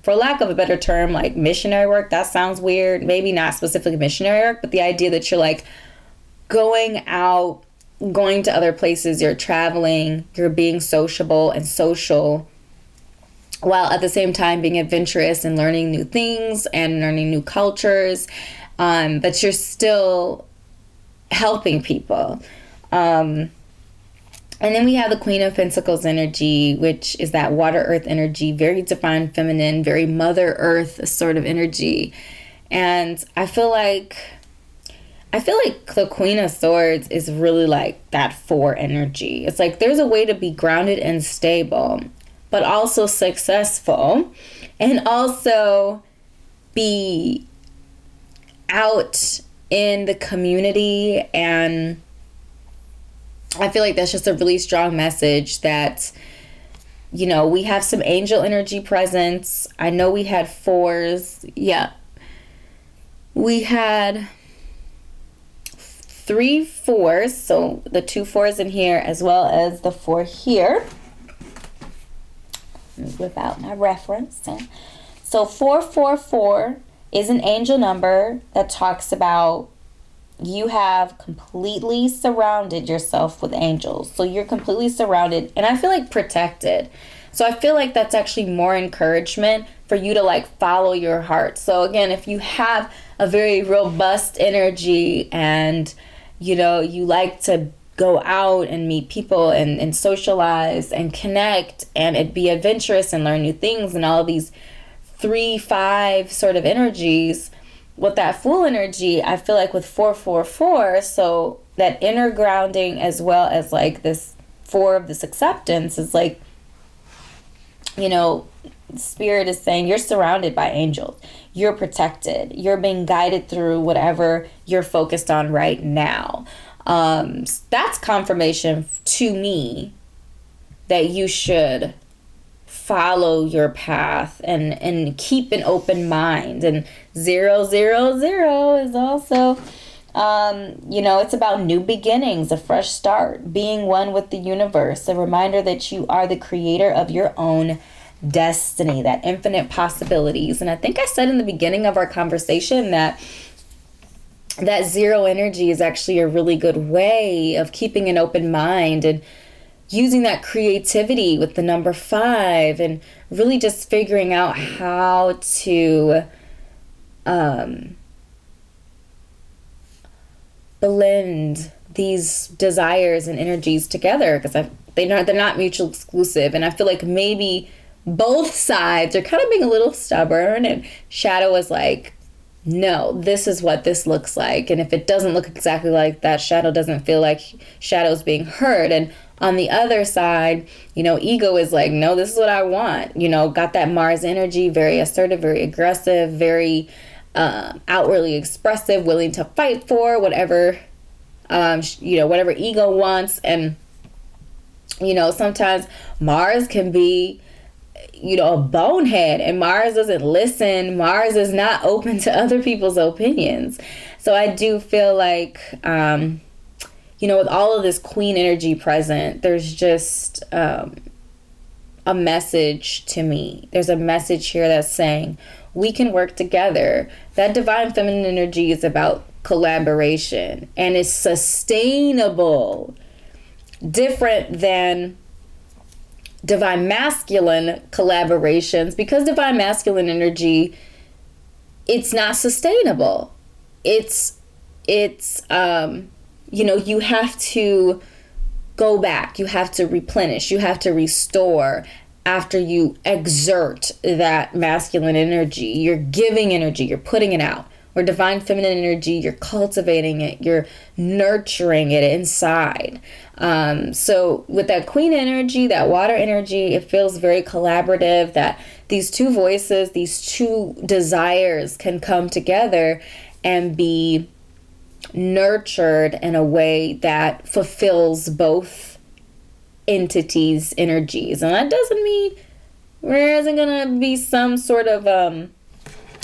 for lack of a better term, like missionary work. That sounds weird. Maybe not specifically missionary work, but the idea that you're like going out, going to other places, you're traveling, you're being sociable and social, while at the same time being adventurous and learning new things and learning new cultures, but you're still helping people. And then we have the Queen of Pentacles energy, which is that water earth energy, very divine feminine, very Mother Earth sort of energy. And I feel like the Queen of Swords is really like that 4 energy. It's like there's a way to be grounded and stable, but also successful, and also be out in the community. And I feel like that's just a really strong message that, we have some angel energy presence. I know we had 4s. Yeah. We had 3 4s. So the 2 4s in here as well as the 4 here. Let me whip out my reference. So 4 4 4 is an angel number that talks about you have completely surrounded yourself with angels. So you're completely surrounded, and I feel like protected. So I feel like that's actually more encouragement for you to like follow your heart. So again, if you have a very robust energy and, you know, you like to go out and meet people and socialize and connect and be adventurous and learn new things and all of these 3-5 sort of energies, with that Fool energy, I feel like with 444, so that inner grounding as well as like this 4 of this acceptance is like, you know, Spirit is saying you're surrounded by angels. You're protected. You're being guided through whatever you're focused on right now. That's confirmation to me that you should follow your path and keep an open mind. And 000 is also, you know, it's about new beginnings, a fresh start, being one with the universe, a reminder that you are the creator of your own destiny, that infinite possibilities. And I think I said in the beginning of our conversation that 0 energy is actually a really good way of keeping an open mind and using that creativity with the number 5 and really just figuring out how to blend these desires and energies together, because they're not mutually exclusive. And I feel like maybe both sides are kind of being a little stubborn, and Shadow is like, no, this is what this looks like. And if it doesn't look exactly like that, Shadow doesn't feel like Shadow's being heard. And on the other side, you know, Ego is like, no, this is what I want. You know, got that Mars energy, very assertive, very aggressive, very outwardly expressive, willing to fight for whatever, you know, whatever Ego wants. And, you know, sometimes Mars can be, you know, a bonehead, and Mars doesn't listen. Mars is not open to other people's opinions. So I do feel like, you know, with all of this Queen energy present, there's just a message to me. There's a message here that's saying we can work together. That Divine Feminine energy is about collaboration, and it's sustainable, different than Divine Masculine collaborations, because Divine Masculine energy, it's not sustainable. It's you know, you have to go back, you have to replenish, you have to restore after you exert that masculine energy. You're giving energy, you're putting it out. Or Divine Feminine energy, you're cultivating it, you're nurturing it inside. So with that Queen energy, that water energy, it feels very collaborative, that these two voices, these two desires can come together and be nurtured in a way that fulfills both entities' energies. And that doesn't mean there isn't gonna be some sort of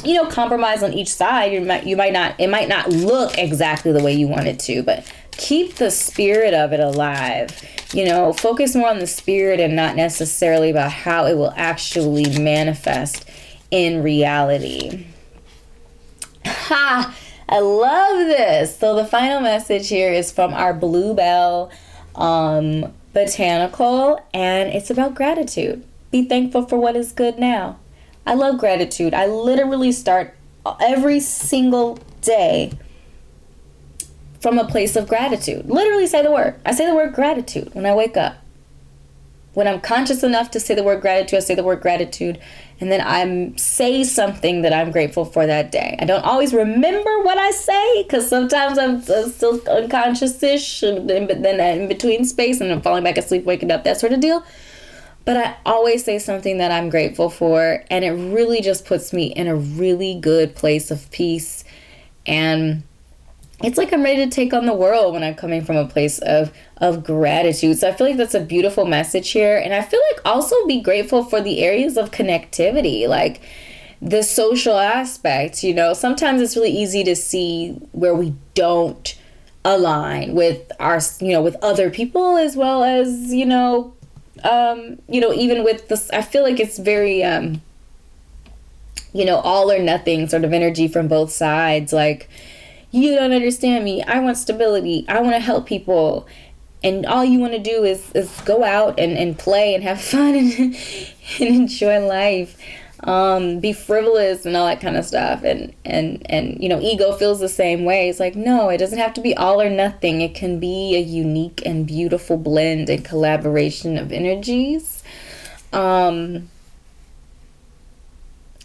you know, compromise on each side. It might not look exactly the way you want it to, but keep the spirit of it alive. You know, focus more on the spirit and not necessarily about how it will actually manifest in reality. Ha! I love this. So the final message here is from our Bluebell Botanical, and it's about gratitude. Be thankful for what is good now. I love gratitude. I literally start every single day from a place of gratitude. Literally say the word. I say the word gratitude when I wake up. When I'm conscious enough to say the word gratitude, I say the word gratitude. And then I say something that I'm grateful for that day. I don't always remember what I say, because sometimes I'm still unconscious-ish, but then in between space, and I'm falling back asleep, waking up, that sort of deal. But I always say something that I'm grateful for, and it really just puts me in a really good place of peace. And it's like I'm ready to take on the world when I'm coming from a place of gratitude. So I feel like that's a beautiful message here. And I feel like also be grateful for the areas of connectivity, like the social aspect. You know, sometimes it's really easy to see where we don't align with our, you know, with other people, as well as, you know, even with this, I feel like it's very, all or nothing sort of energy from both sides. Like, you don't understand me. I want stability. I want to help people. And all you want to do is go out and play and have fun and enjoy life. Be frivolous and all that kind of stuff. And ego feels the same way. It's like, no, it doesn't have to be all or nothing. It can be a unique and beautiful blend and collaboration of energies. I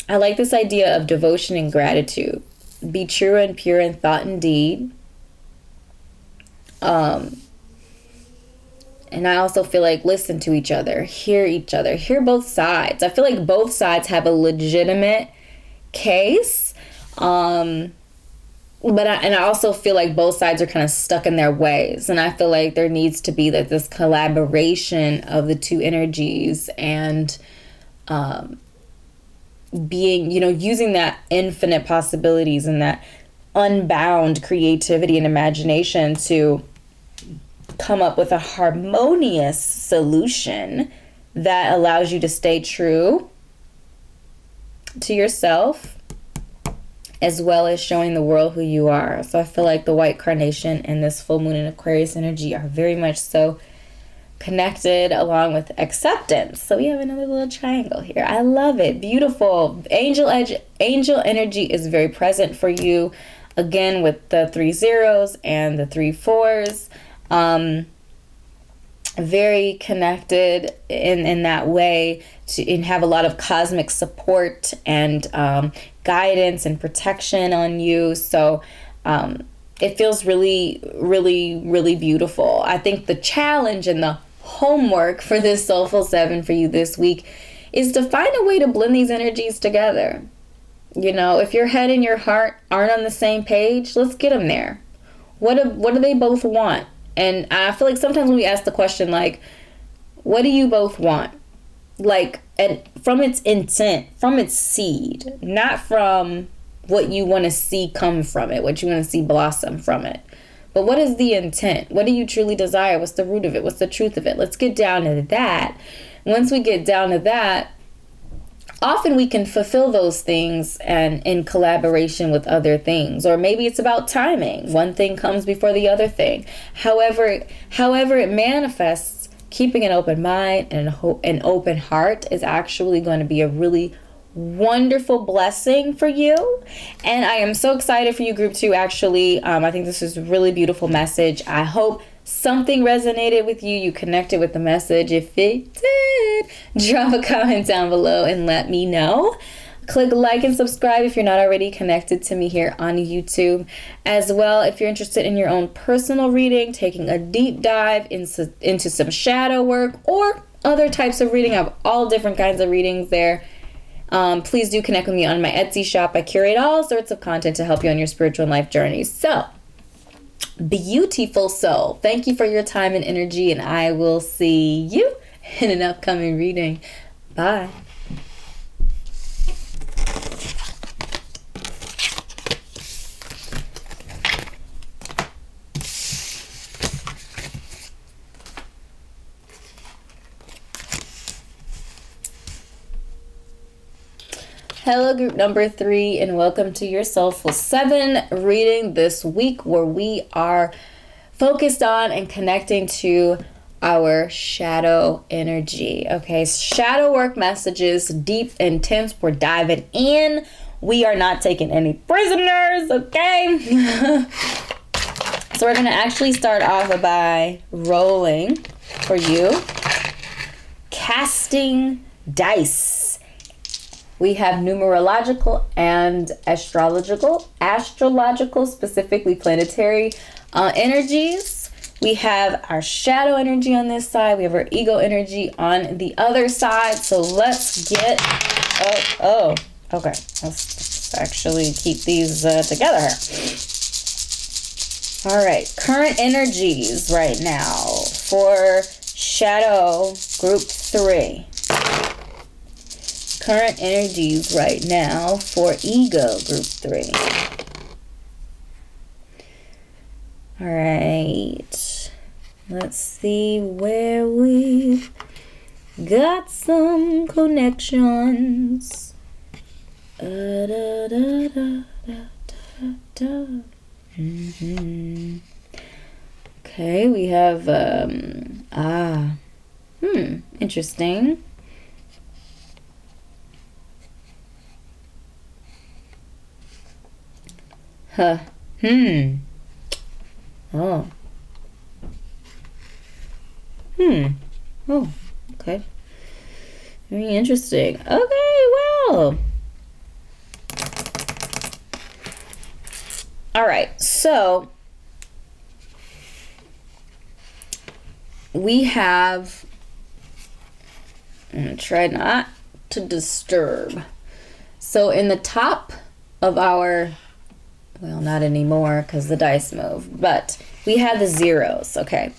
like this idea of devotion and gratitude. Be true and pure in thought and deed. And I also feel like listen to each other, hear both sides. I feel like both sides have a legitimate case. But I also feel like both sides are kind of stuck in their ways. And I feel like there needs to be this collaboration of the two energies and being, using that infinite possibilities and that unbound creativity and imagination to come up with a harmonious solution that allows you to stay true to yourself, as well as showing the world who you are. So I feel like the white carnation and this full moon in Aquarius energy are very much so connected, along with acceptance. So we have another little triangle here. I love it. Beautiful. Angel energy is very present for you. Again, with the 3 zeros and the 3 4s. Very connected in that way and have a lot of cosmic support and guidance and protection on you. So it feels really, really, really beautiful. I think the challenge and the homework for this Soulful 7 for you this week is to find a way to blend these energies together. If your head and your heart aren't on the same page, let's get them there. What do they both want? And I feel like sometimes when we ask the question, like, what do you both want? Like, and from its intent, from its seed, not from what you want to see come from it, what you want to see blossom from it. But what is the intent? What do you truly desire? What's the root of it? What's the truth of it? Let's get down to that. Once we get down to that, often we can fulfill those things and in collaboration with other things. Or maybe it's about timing. One thing comes before the other thing. However it manifests, keeping an open mind and an open heart is actually going to be a really wonderful blessing for you. And I am so excited for you, group 2. Actually, I think this is a really beautiful message. I hope something resonated with you. You connected with the message. If it did, drop a comment down below and let me know. Click like and subscribe if you're not already connected to me here on YouTube. As well, if you're interested in your own personal reading, taking a deep dive into some shadow work or other types of reading. I have all different kinds of readings there. Please do connect with me on my Etsy shop. I curate all sorts of content to help you on your spiritual and life journeys. So, beautiful soul, thank you for your time and energy, and I will see you in an upcoming reading. Bye. Hello, group number 3, and welcome to your Soulful 7 reading this week, where we are focused on and connecting to our shadow energy. Okay, shadow work messages, deep, intense. We're diving in. We are not taking any prisoners, okay? So we're going to actually start off by rolling for you, casting dice. We have numerological and astrological, specifically planetary energies. We have our shadow energy on this side. We have our ego energy on the other side. So let's get, okay. Let's actually keep these together here. All right, current energies right now for shadow group 3. Current energies right now for ego group 3. All right. Let's see where we've got some connections. Okay, we have interesting. Oh. Oh, okay. Very interesting. Okay, well. All right, so we have, I'm going to try not to disturb. So in the top of our, well, not anymore because the dice move, but we have the zeros, okay?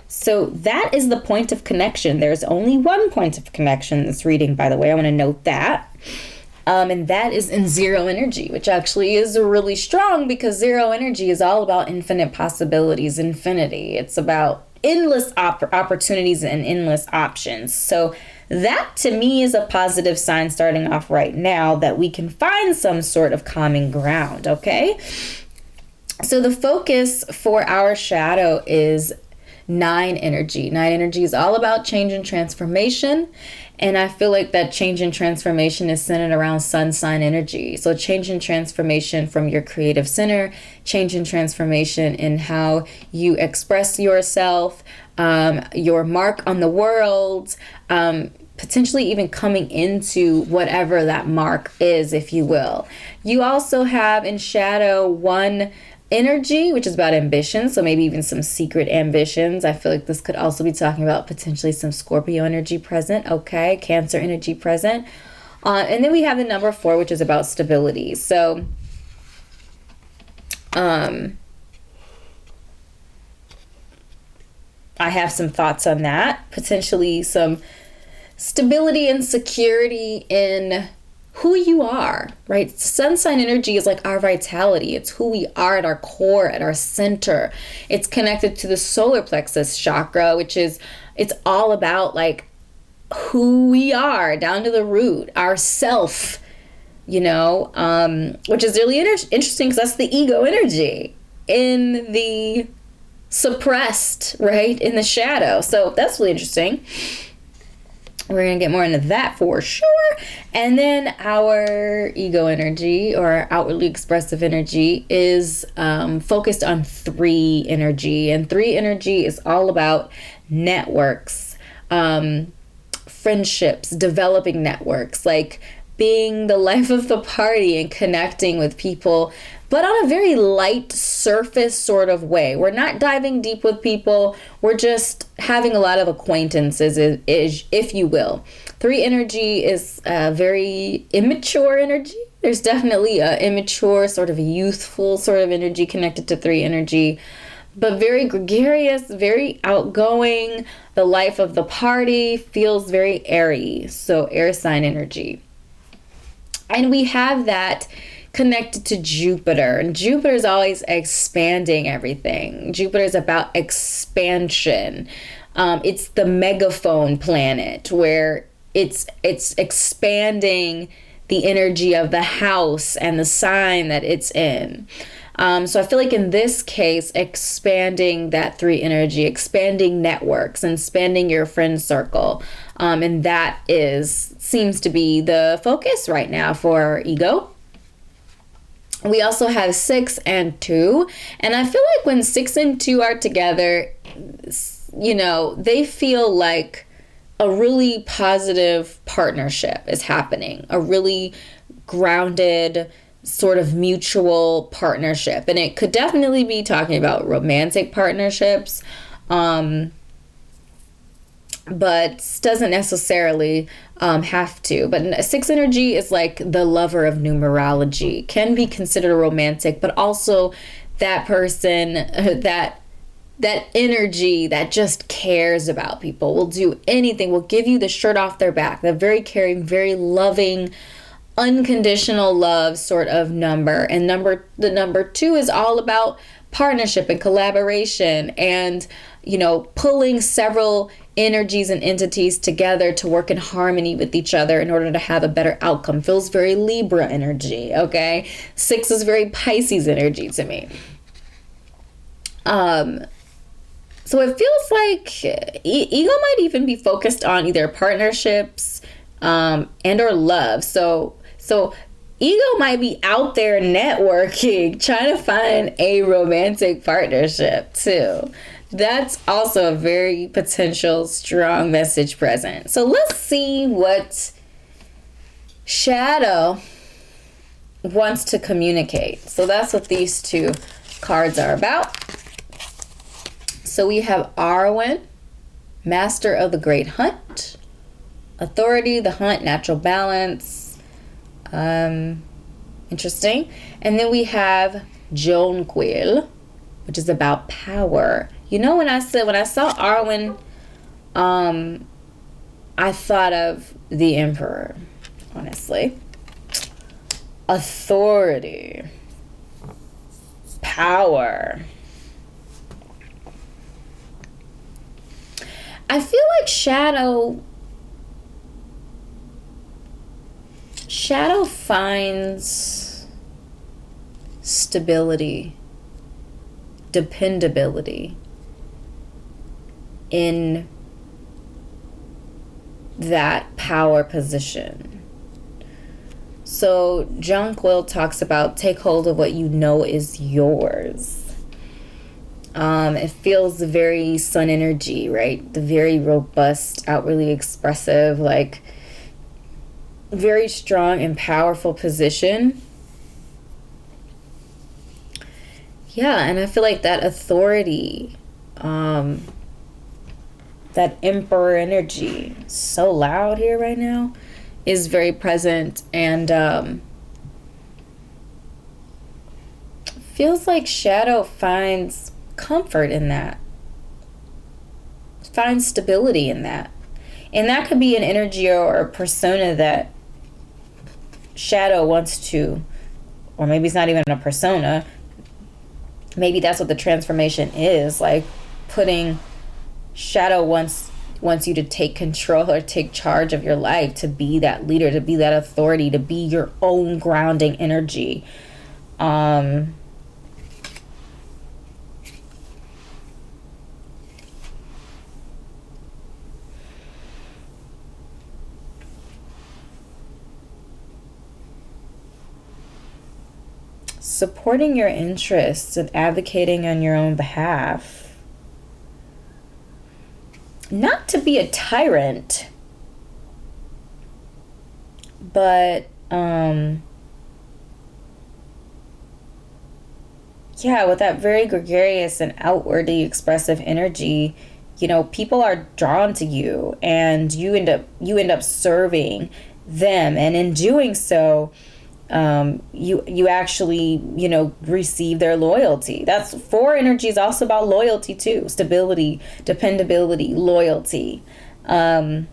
So that is the point of connection. There's only one point of connection in this reading, by the way. I want to note that. And that is in zero energy, which actually is really strong because zero energy is all about infinite possibilities, infinity. It's about endless opportunities and endless options. So that to me is a positive sign starting off right now that we can find some sort of common ground, okay? So the focus for our shadow is 9 energy. 9 energy is all about change and transformation. And I feel like that change and transformation is centered around sun sign energy. So change and transformation from your creative center, change and transformation in how you express yourself, your mark on the world, potentially even coming into whatever that mark is, if you will. You also have in shadow 1 energy, which is about ambition, so maybe even some secret ambitions. I feel like this could also be talking about potentially some Scorpio energy present, okay, Cancer energy present. And then we have the number 4, which is about stability. So I have some thoughts on that. Potentially some stability and security in who you are, right? Sun sign energy is like our vitality. It's who we are at our core, at our center. It's connected to the solar plexus chakra, which is, it's all about like who we are down to the root, our self, you know, which is really interesting because that's the ego energy in the suppressed, right? In the shadow. So that's really interesting. We're going to get more into that for sure. And then our ego energy or outwardly expressive energy is focused on 3 energy. And 3 energy is all about networks, friendships, developing networks, like being the life of the party and connecting with people, but on a very light surface sort of way. We're not diving deep with people. We're just having a lot of acquaintances, if you will. 3 energy is very immature energy. There's definitely an immature, sort of youthful sort of energy connected to 3 energy, but very gregarious, very outgoing. The life of the party feels very airy, so air sign energy. And we have that connected to Jupiter. And Jupiter is always expanding everything. Jupiter is about expansion. It's the megaphone planet where it's expanding the energy of the house and the sign that it's in. So I feel like in this case, expanding that 3 energy, expanding networks, and expanding your friend circle. And that seems to be the focus right now for our ego. We also have 6 and 2. And I feel like when 6 and 2 are together, you know, they feel like a really positive partnership is happening, a really grounded sort of mutual partnership. And it could definitely be talking about romantic partnerships, but doesn't necessarily have to. But 6 energy is like the lover of numerology, can be considered romantic, but also that person, that energy that just cares about people, will do anything, will give you the shirt off their back. They're very caring, very loving, unconditional love sort of number. And the number 2 is all about partnership and collaboration and, you know, pulling several energies and entities together to work in harmony with each other in order to have a better outcome. Feels very Libra energy, okay? 6 is very Pisces energy to me. So it feels like ego might even be focused on either partnerships and or love. So ego might be out there networking, trying to find a romantic partnership too. That's also a very potential strong message present. So let's see what Shadow wants to communicate. So that's what these 2 cards are about. So we have Arwen, Master of the Great Hunt, Authority, the Hunt, Natural Balance. Interesting. And then we have Jonquil, which is about power. You know, when I saw Arwen, I thought of the Emperor, honestly. Authority. Power. I feel like Shadow finds stability, dependability in that power position. So Jonquil talks about take hold of what you know is yours. It feels very sun energy, right? The very robust, outwardly expressive, like very strong and powerful position. Yeah, and I feel like that authority, that emperor energy, so loud here right now, is very present, and feels like Shadow finds comfort in that, finds stability in that. And that could be an energy or a persona that Shadow wants to, or maybe it's not even a persona, maybe that's what the transformation is, like putting Shadow wants you to take control or take charge of your life, to be that leader, to be that authority, to be your own grounding energy. Supporting your interests and advocating on your own behalf. Not to be a tyrant, but yeah, with that very gregarious and outwardly expressive energy, you know, people are drawn to you, and you end up serving them, and in doing so, you actually, you know, receive their loyalty. That's 4 energy is also about loyalty too. Stability, dependability, loyalty. So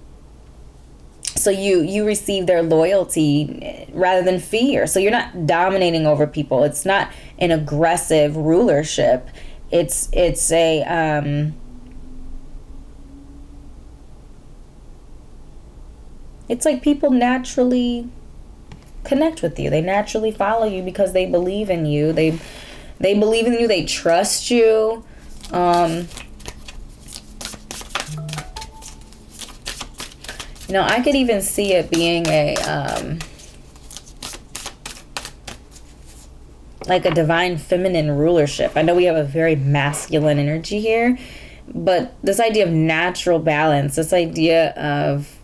you receive their loyalty rather than fear. So you're not dominating over people. It's not an aggressive rulership. It's like people naturally connect with you. They naturally follow you because they believe in you. They believe in you. They trust you. You know, I could even see it being a like a divine feminine rulership. I know we have a very masculine energy here, but this idea of natural balance, this idea of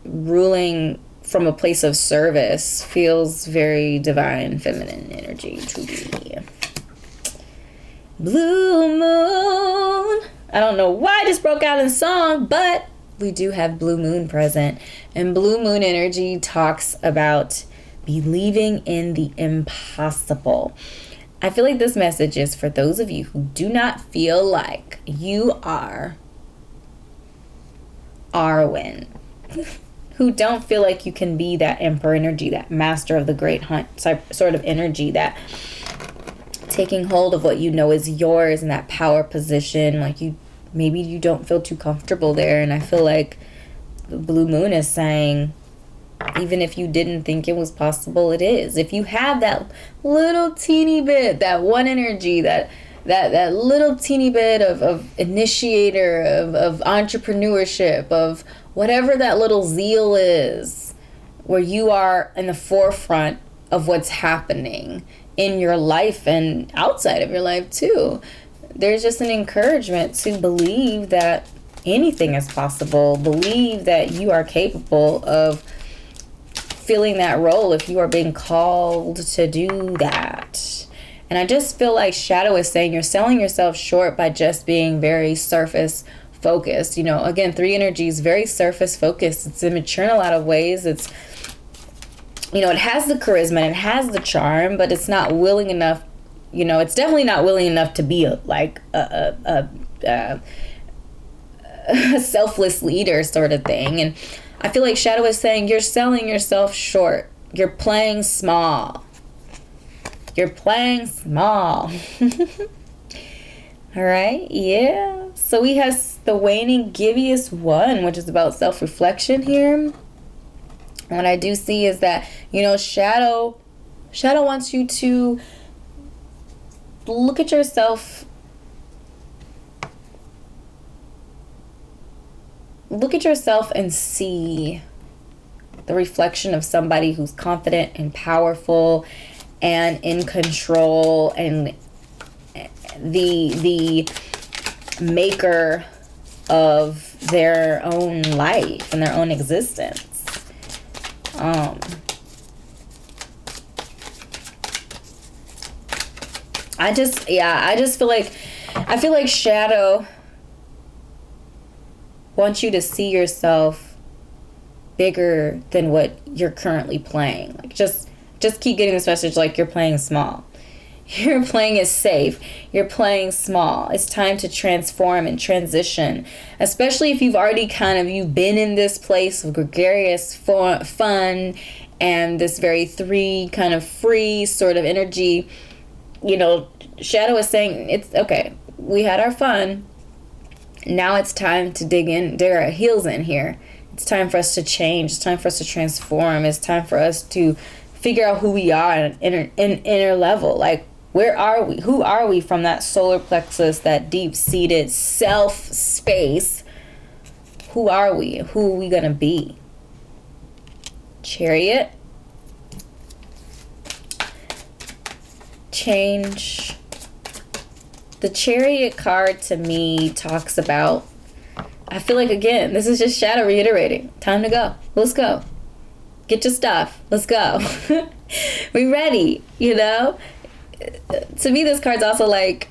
ruling from a place of service, feels very divine feminine energy to me. Blue moon. I don't know why I just broke out in song, but we do have blue moon present. And blue moon energy talks about believing in the impossible. I feel like this message is for those of you who do not feel like you are Arwen. Who don't feel like you can be that emperor energy, that master of the great hunt sort of energy, that taking hold of what you know is yours, and that power position, like you maybe you don't feel too comfortable there. And I feel like the blue moon is saying, even if you didn't think it was possible, it is. If you have that little teeny bit, that one energy, that little teeny bit of initiator, of entrepreneurship, of whatever that little zeal is, where you are in the forefront of what's happening in your life and outside of your life too. There's just an encouragement to believe that anything is possible. Believe that you are capable of filling that role if you are being called to do that. And I just feel like Shadow is saying you're selling yourself short by just being very surface focused. You know, again, 3 energy is very surface focused. It's immature in a lot of ways. It's, you know, it has the charisma and it has the charm, but it's not willing enough. You know, it's definitely not willing enough to be a selfless leader sort of thing. And I feel like Shadow is saying you're selling yourself short. You're playing small. You're playing small. All right, yeah. So we have the waning Gibeus 1, which is about self-reflection here. And what I do see is that, you know, Shadow wants you to look at yourself. Look at yourself and see the reflection of somebody who's confident and powerful and in control and the maker of their own life and their own existence. I feel like Shadow wants you to see yourself bigger than what you're currently playing. Like just keep getting this message, like you're playing small. You're playing it safe. You're playing small. It's time to transform and transition, especially if you've already you've been in this place of gregarious fun and this very 3 kind of free sort of energy. You know, Shadow is saying, it's okay. We had our fun. Now it's time to dig our heels in here. It's time for us to change. It's time for us to transform. It's time for us to figure out who we are at an inner level. Like, where are we? Who are we from that solar plexus, that deep-seated self space? Who are we? Who are we going to be? Chariot. Change. The Chariot card to me talks about, I feel like, again, this is just Shadow reiterating. Time to go. Let's go. Get your stuff. Let's go. We ready, you know? To me, this card's also like,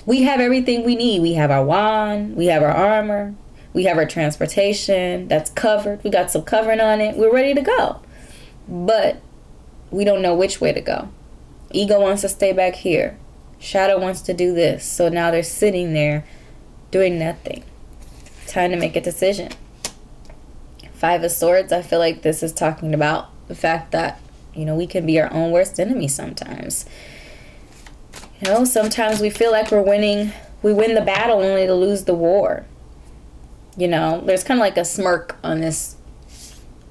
we have everything we need. We have our wand. We have our armor. We have our transportation. That's covered. We got some covering on it. We're ready to go. But we don't know which way to go. Ego wants to stay back here. Shadow wants to do this. So now they're sitting there doing nothing. Time to make a decision. 5 of Swords, I feel like this is talking about the fact that, you know, we can be our own worst enemy sometimes. You know, sometimes we feel like we're winning. We win the battle only to lose the war. You know, there's kind of like a smirk on this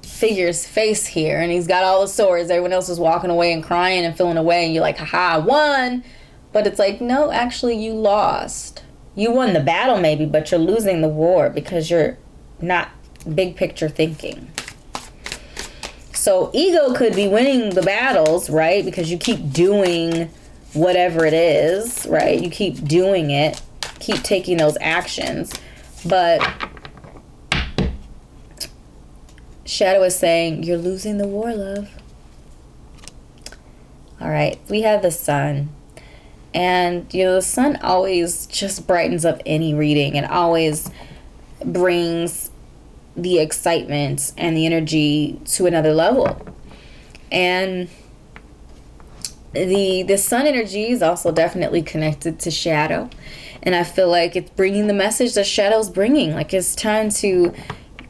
figure's face here. And he's got all the swords. Everyone else is walking away and crying and feeling away. And you're like, haha, I won. But it's like, no, actually you lost. You won the battle maybe, but you're losing the war because you're not big picture thinking. So ego could be winning the battles, right? Because you keep doing whatever it is, right? You keep doing it, keep taking those actions. But Shadow is saying, you're losing the war, love. All right, we have the Sun. And, you know, the Sun always just brightens up any reading and always brings the excitement and the energy to another level. And the Sun energy is also definitely connected to Shadow. And I feel like it's bringing the message that Shadow's bringing. Like, it's time to...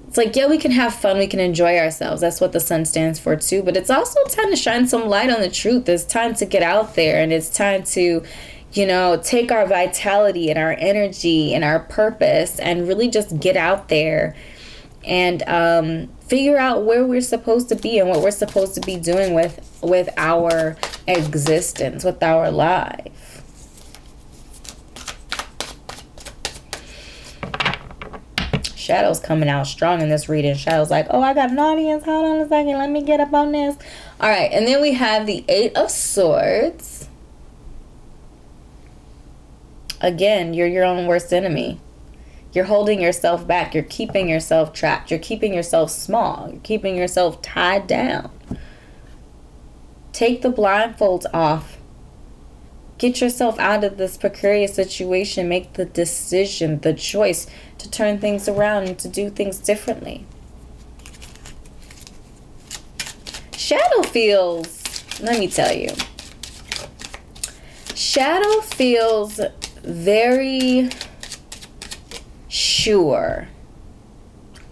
It's like, yeah, we can have fun. We can enjoy ourselves. That's what the Sun stands for, too. But it's also time to shine some light on the truth. It's time to get out there. And it's time to you know, take our vitality and our energy and our purpose and really just get out there and figure out where we're supposed to be and what we're supposed to be doing with our existence, with our life. Shadow's coming out strong in this reading. Shadow's like, oh, I got an audience. Hold on a second. Let me get up on this. All right. And then we have the Eight of Swords. Again, you're your own worst enemy. You're holding yourself back. You're keeping yourself trapped. You're keeping yourself small. You're keeping yourself tied down. Take the blindfolds off. Get yourself out of this precarious situation. Make the decision, the choice to turn things around and to do things differently. Shadow feels, let me tell you, Shadow feels very sure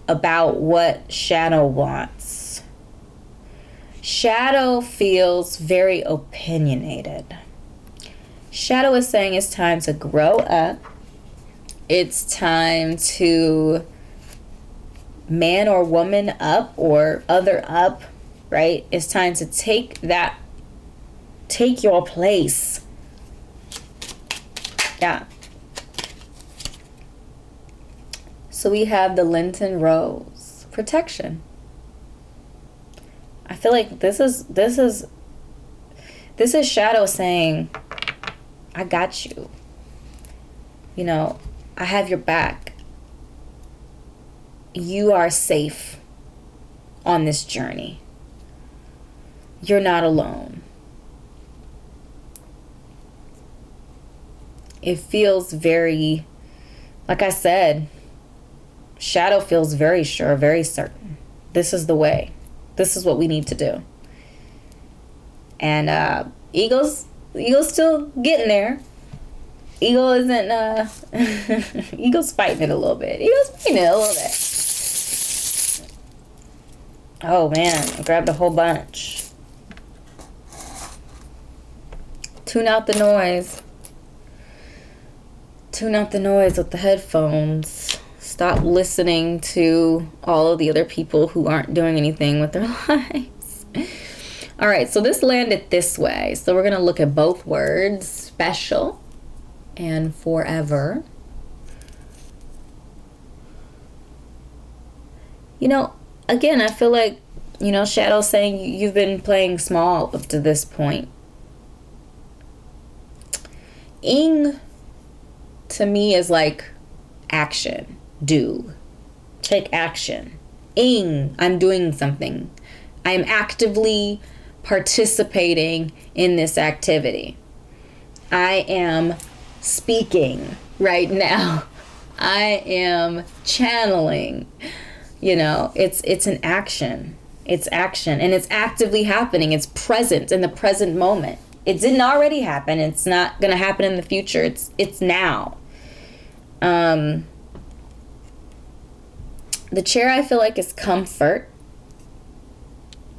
about what Shadow wants. Shadow feels very opinionated. Shadow is saying it's time to grow up. It's time to man or woman up or other up, right? It's time to take your place. Yeah. So we have the Lenten Rose. Protection. I feel like this is Shadow saying, I got you. You know, I have your back. You are safe on this journey. You're not alone. It feels very, like I said, Shadow feels very sure, very certain. This is the way. This is what we need to do. And Eagle's still getting there. Eagle isn't, Eagle's fighting it a little bit. Oh man, I grabbed a whole bunch. Tune out the noise. Tune out the noise with the headphones. Stop listening to all of the other people who aren't doing anything with their lives. All right, so this landed this way. So we're going to look at both words, special and forever. You know, again, I feel like, you know, Shadow's saying you've been playing small up to this point. Ing, to me, is like action. Do. Take action. Ing, I'm doing something. I am actively participating in this activity. I am speaking right now. I am channeling. You know, it's an action. It's action. And it's actively happening. It's present in the present moment. It didn't already happen. It's not going to happen in the future. It's now. The chair, I feel like, is comfort.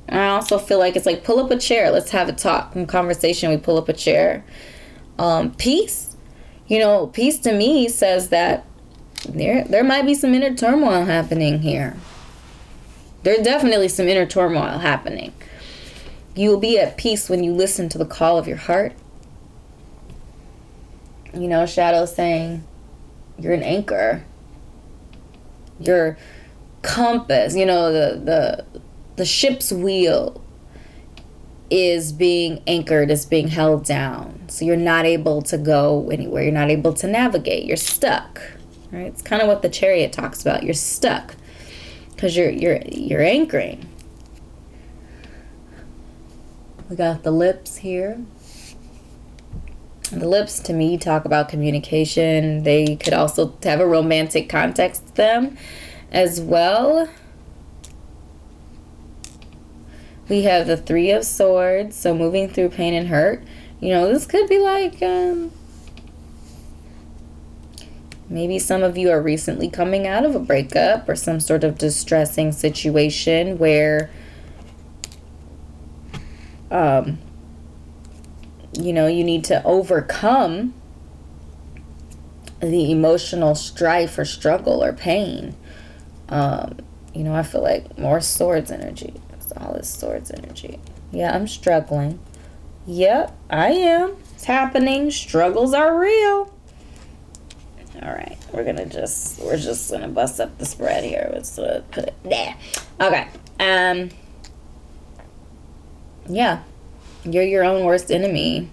I also feel like it's like, pull up a chair. Let's have a talk and conversation. We pull up a chair. Peace. You know, peace to me says that there might be some inner turmoil happening here. There's definitely some inner turmoil happening. You will be at peace when you listen to the call of your heart. You know, Shadow's saying you're an anchor. Your compass, you know, the ship's wheel is being anchored, is being held down. So you're not able to go anywhere. You're not able to navigate. You're stuck. Right? It's kind of what the Chariot talks about. You're stuck because you're anchoring. We got the lips here. The lips, to me, talk about communication. They could also have a romantic context to them as well. We have the Three of Swords, so moving through pain and hurt. You know, this could be like, maybe some of you are recently coming out of a breakup or some sort of distressing situation where you know, you need to overcome the emotional strife or struggle or pain. You know, I feel like more swords energy. It's all this swords energy. Yeah, I'm struggling. Yep, I am. It's happening. Struggles are real. All right, we're just gonna bust up the spread here. Let's put it there. Okay. Yeah, you're your own worst enemy.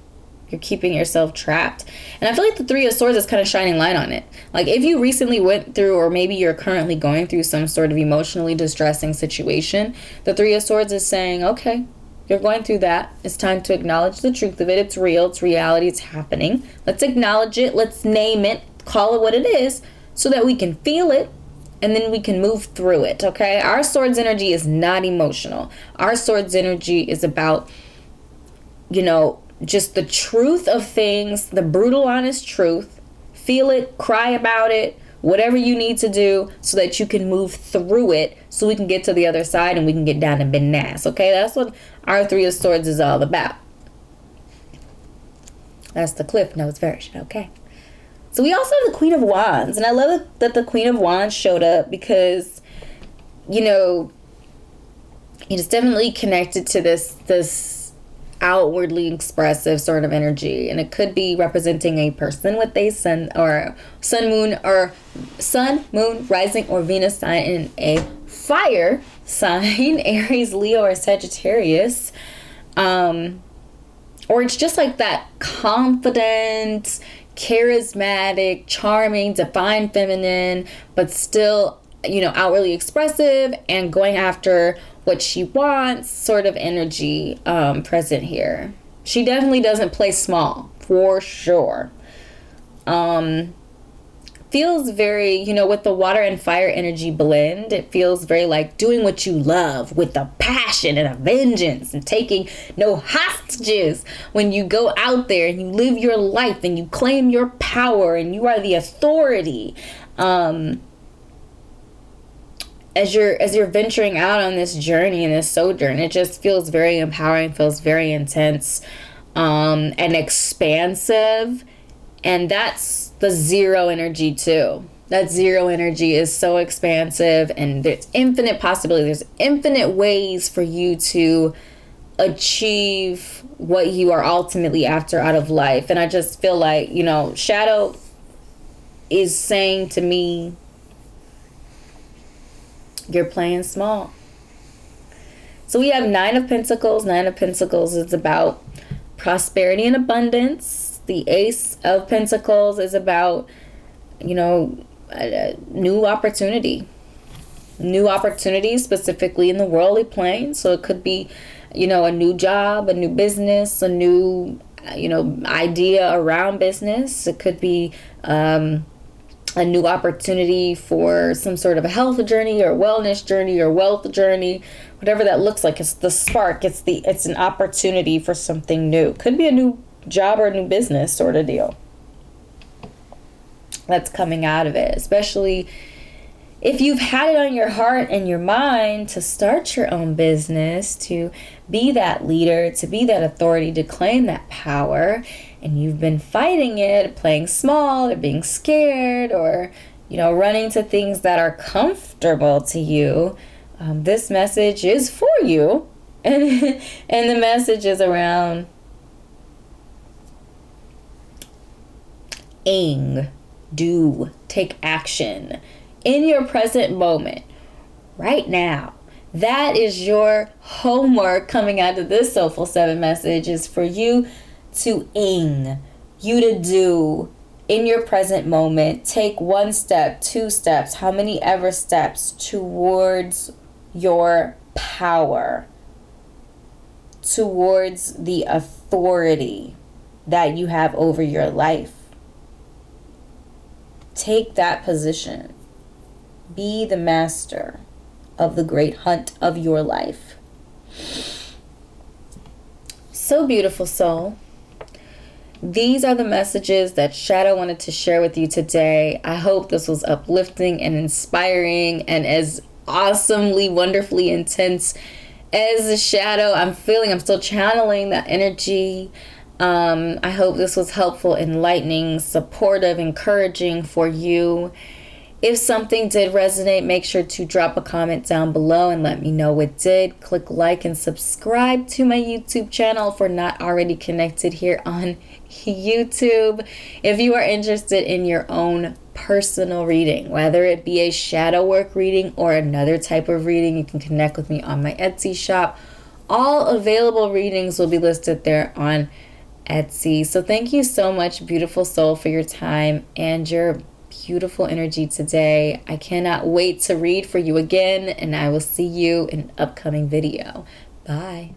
You're keeping yourself trapped. And I feel like the Three of Swords is kind of shining light on it. Like, if you recently went through, or maybe you're currently going through some sort of emotionally distressing situation, the Three of Swords is saying, okay, you're going through that. It's time to acknowledge the truth of it. It's real. It's reality. It's happening. Let's acknowledge it. Let's name it. Call it what it is so that we can feel it. And then we can move through it, okay? Our swords energy is not emotional. Our swords energy is about, you know, just the truth of things, the brutal, honest truth. Feel it, cry about it, whatever you need to do so that you can move through it so we can get to the other side and we can get down to business, okay? That's what our Three of Swords is all about. That's the Cliff Notes version, okay? So we also have the Queen of Wands, and I love that the Queen of Wands showed up because, you know, it's definitely connected to this outwardly expressive sort of energy, and it could be representing a person with a sun, moon, rising, or Venus sign in a fire sign, Aries, Leo, or Sagittarius, or it's just like that confident, charismatic, charming, divine feminine, but still, you know, outwardly expressive and going after what she wants sort of energy present here. She definitely doesn't play small, for sure. Feels very, you know, with the water and fire energy blend, it feels very like doing what you love with a passion and a vengeance and taking no hostages when you go out there and you live your life and you claim your power and you are the authority. As you're venturing out on this journey and this sojourn, it just feels very empowering, feels very intense, and expansive. And that's the zero energy too. That zero energy is so expansive, and there's infinite possibilities. There's infinite ways for you to achieve what you are ultimately after out of life. And I just feel like, you know, Shadow is saying to me, you're playing small. So we have Nine of Pentacles. Nine of Pentacles is about prosperity and abundance. The Ace of Pentacles is about, you know, a new opportunity. New opportunities, specifically in the worldly plane. So it could be, you know, a new job, a new business, a new, you know, idea around business. It could be a new opportunity for some sort of a health journey or wellness journey or wealth journey, whatever that looks like. It's the spark. It's an opportunity for something new. Could be a new job or a new business sort of deal that's coming out of it, especially if you've had it on your heart and your mind to start your own business, to be that leader, to be that authority, to claim that power, and you've been fighting it, playing small, or being scared, or, you know, running to things that are comfortable to you, this message is for you. And the message is around take action in your present moment, right now. That is your homework coming out of this Soulful 7 message, is for you to do in your present moment. Take 1 step, 2 steps, how many ever steps towards your power, towards the authority that you have over your life. Take that position. Be the master of the great hunt of your life. So beautiful, soul. These are the messages that Shadow wanted to share with you today. I hope this was uplifting and inspiring and as awesomely, wonderfully intense as the Shadow. I'm still channeling that energy. I hope this was helpful, enlightening, supportive, encouraging for you. If something did resonate, make sure to drop a comment down below and let me know it did. Click like and subscribe to my YouTube channel if we're not already connected here on YouTube. If you are interested in your own personal reading, whether it be a shadow work reading or another type of reading, you can connect with me on my Etsy shop. All available readings will be listed there on Etsy. So thank you so much, beautiful soul, for your time and your beautiful energy today. I cannot wait to read for you again, and I will see you in an upcoming video. Bye.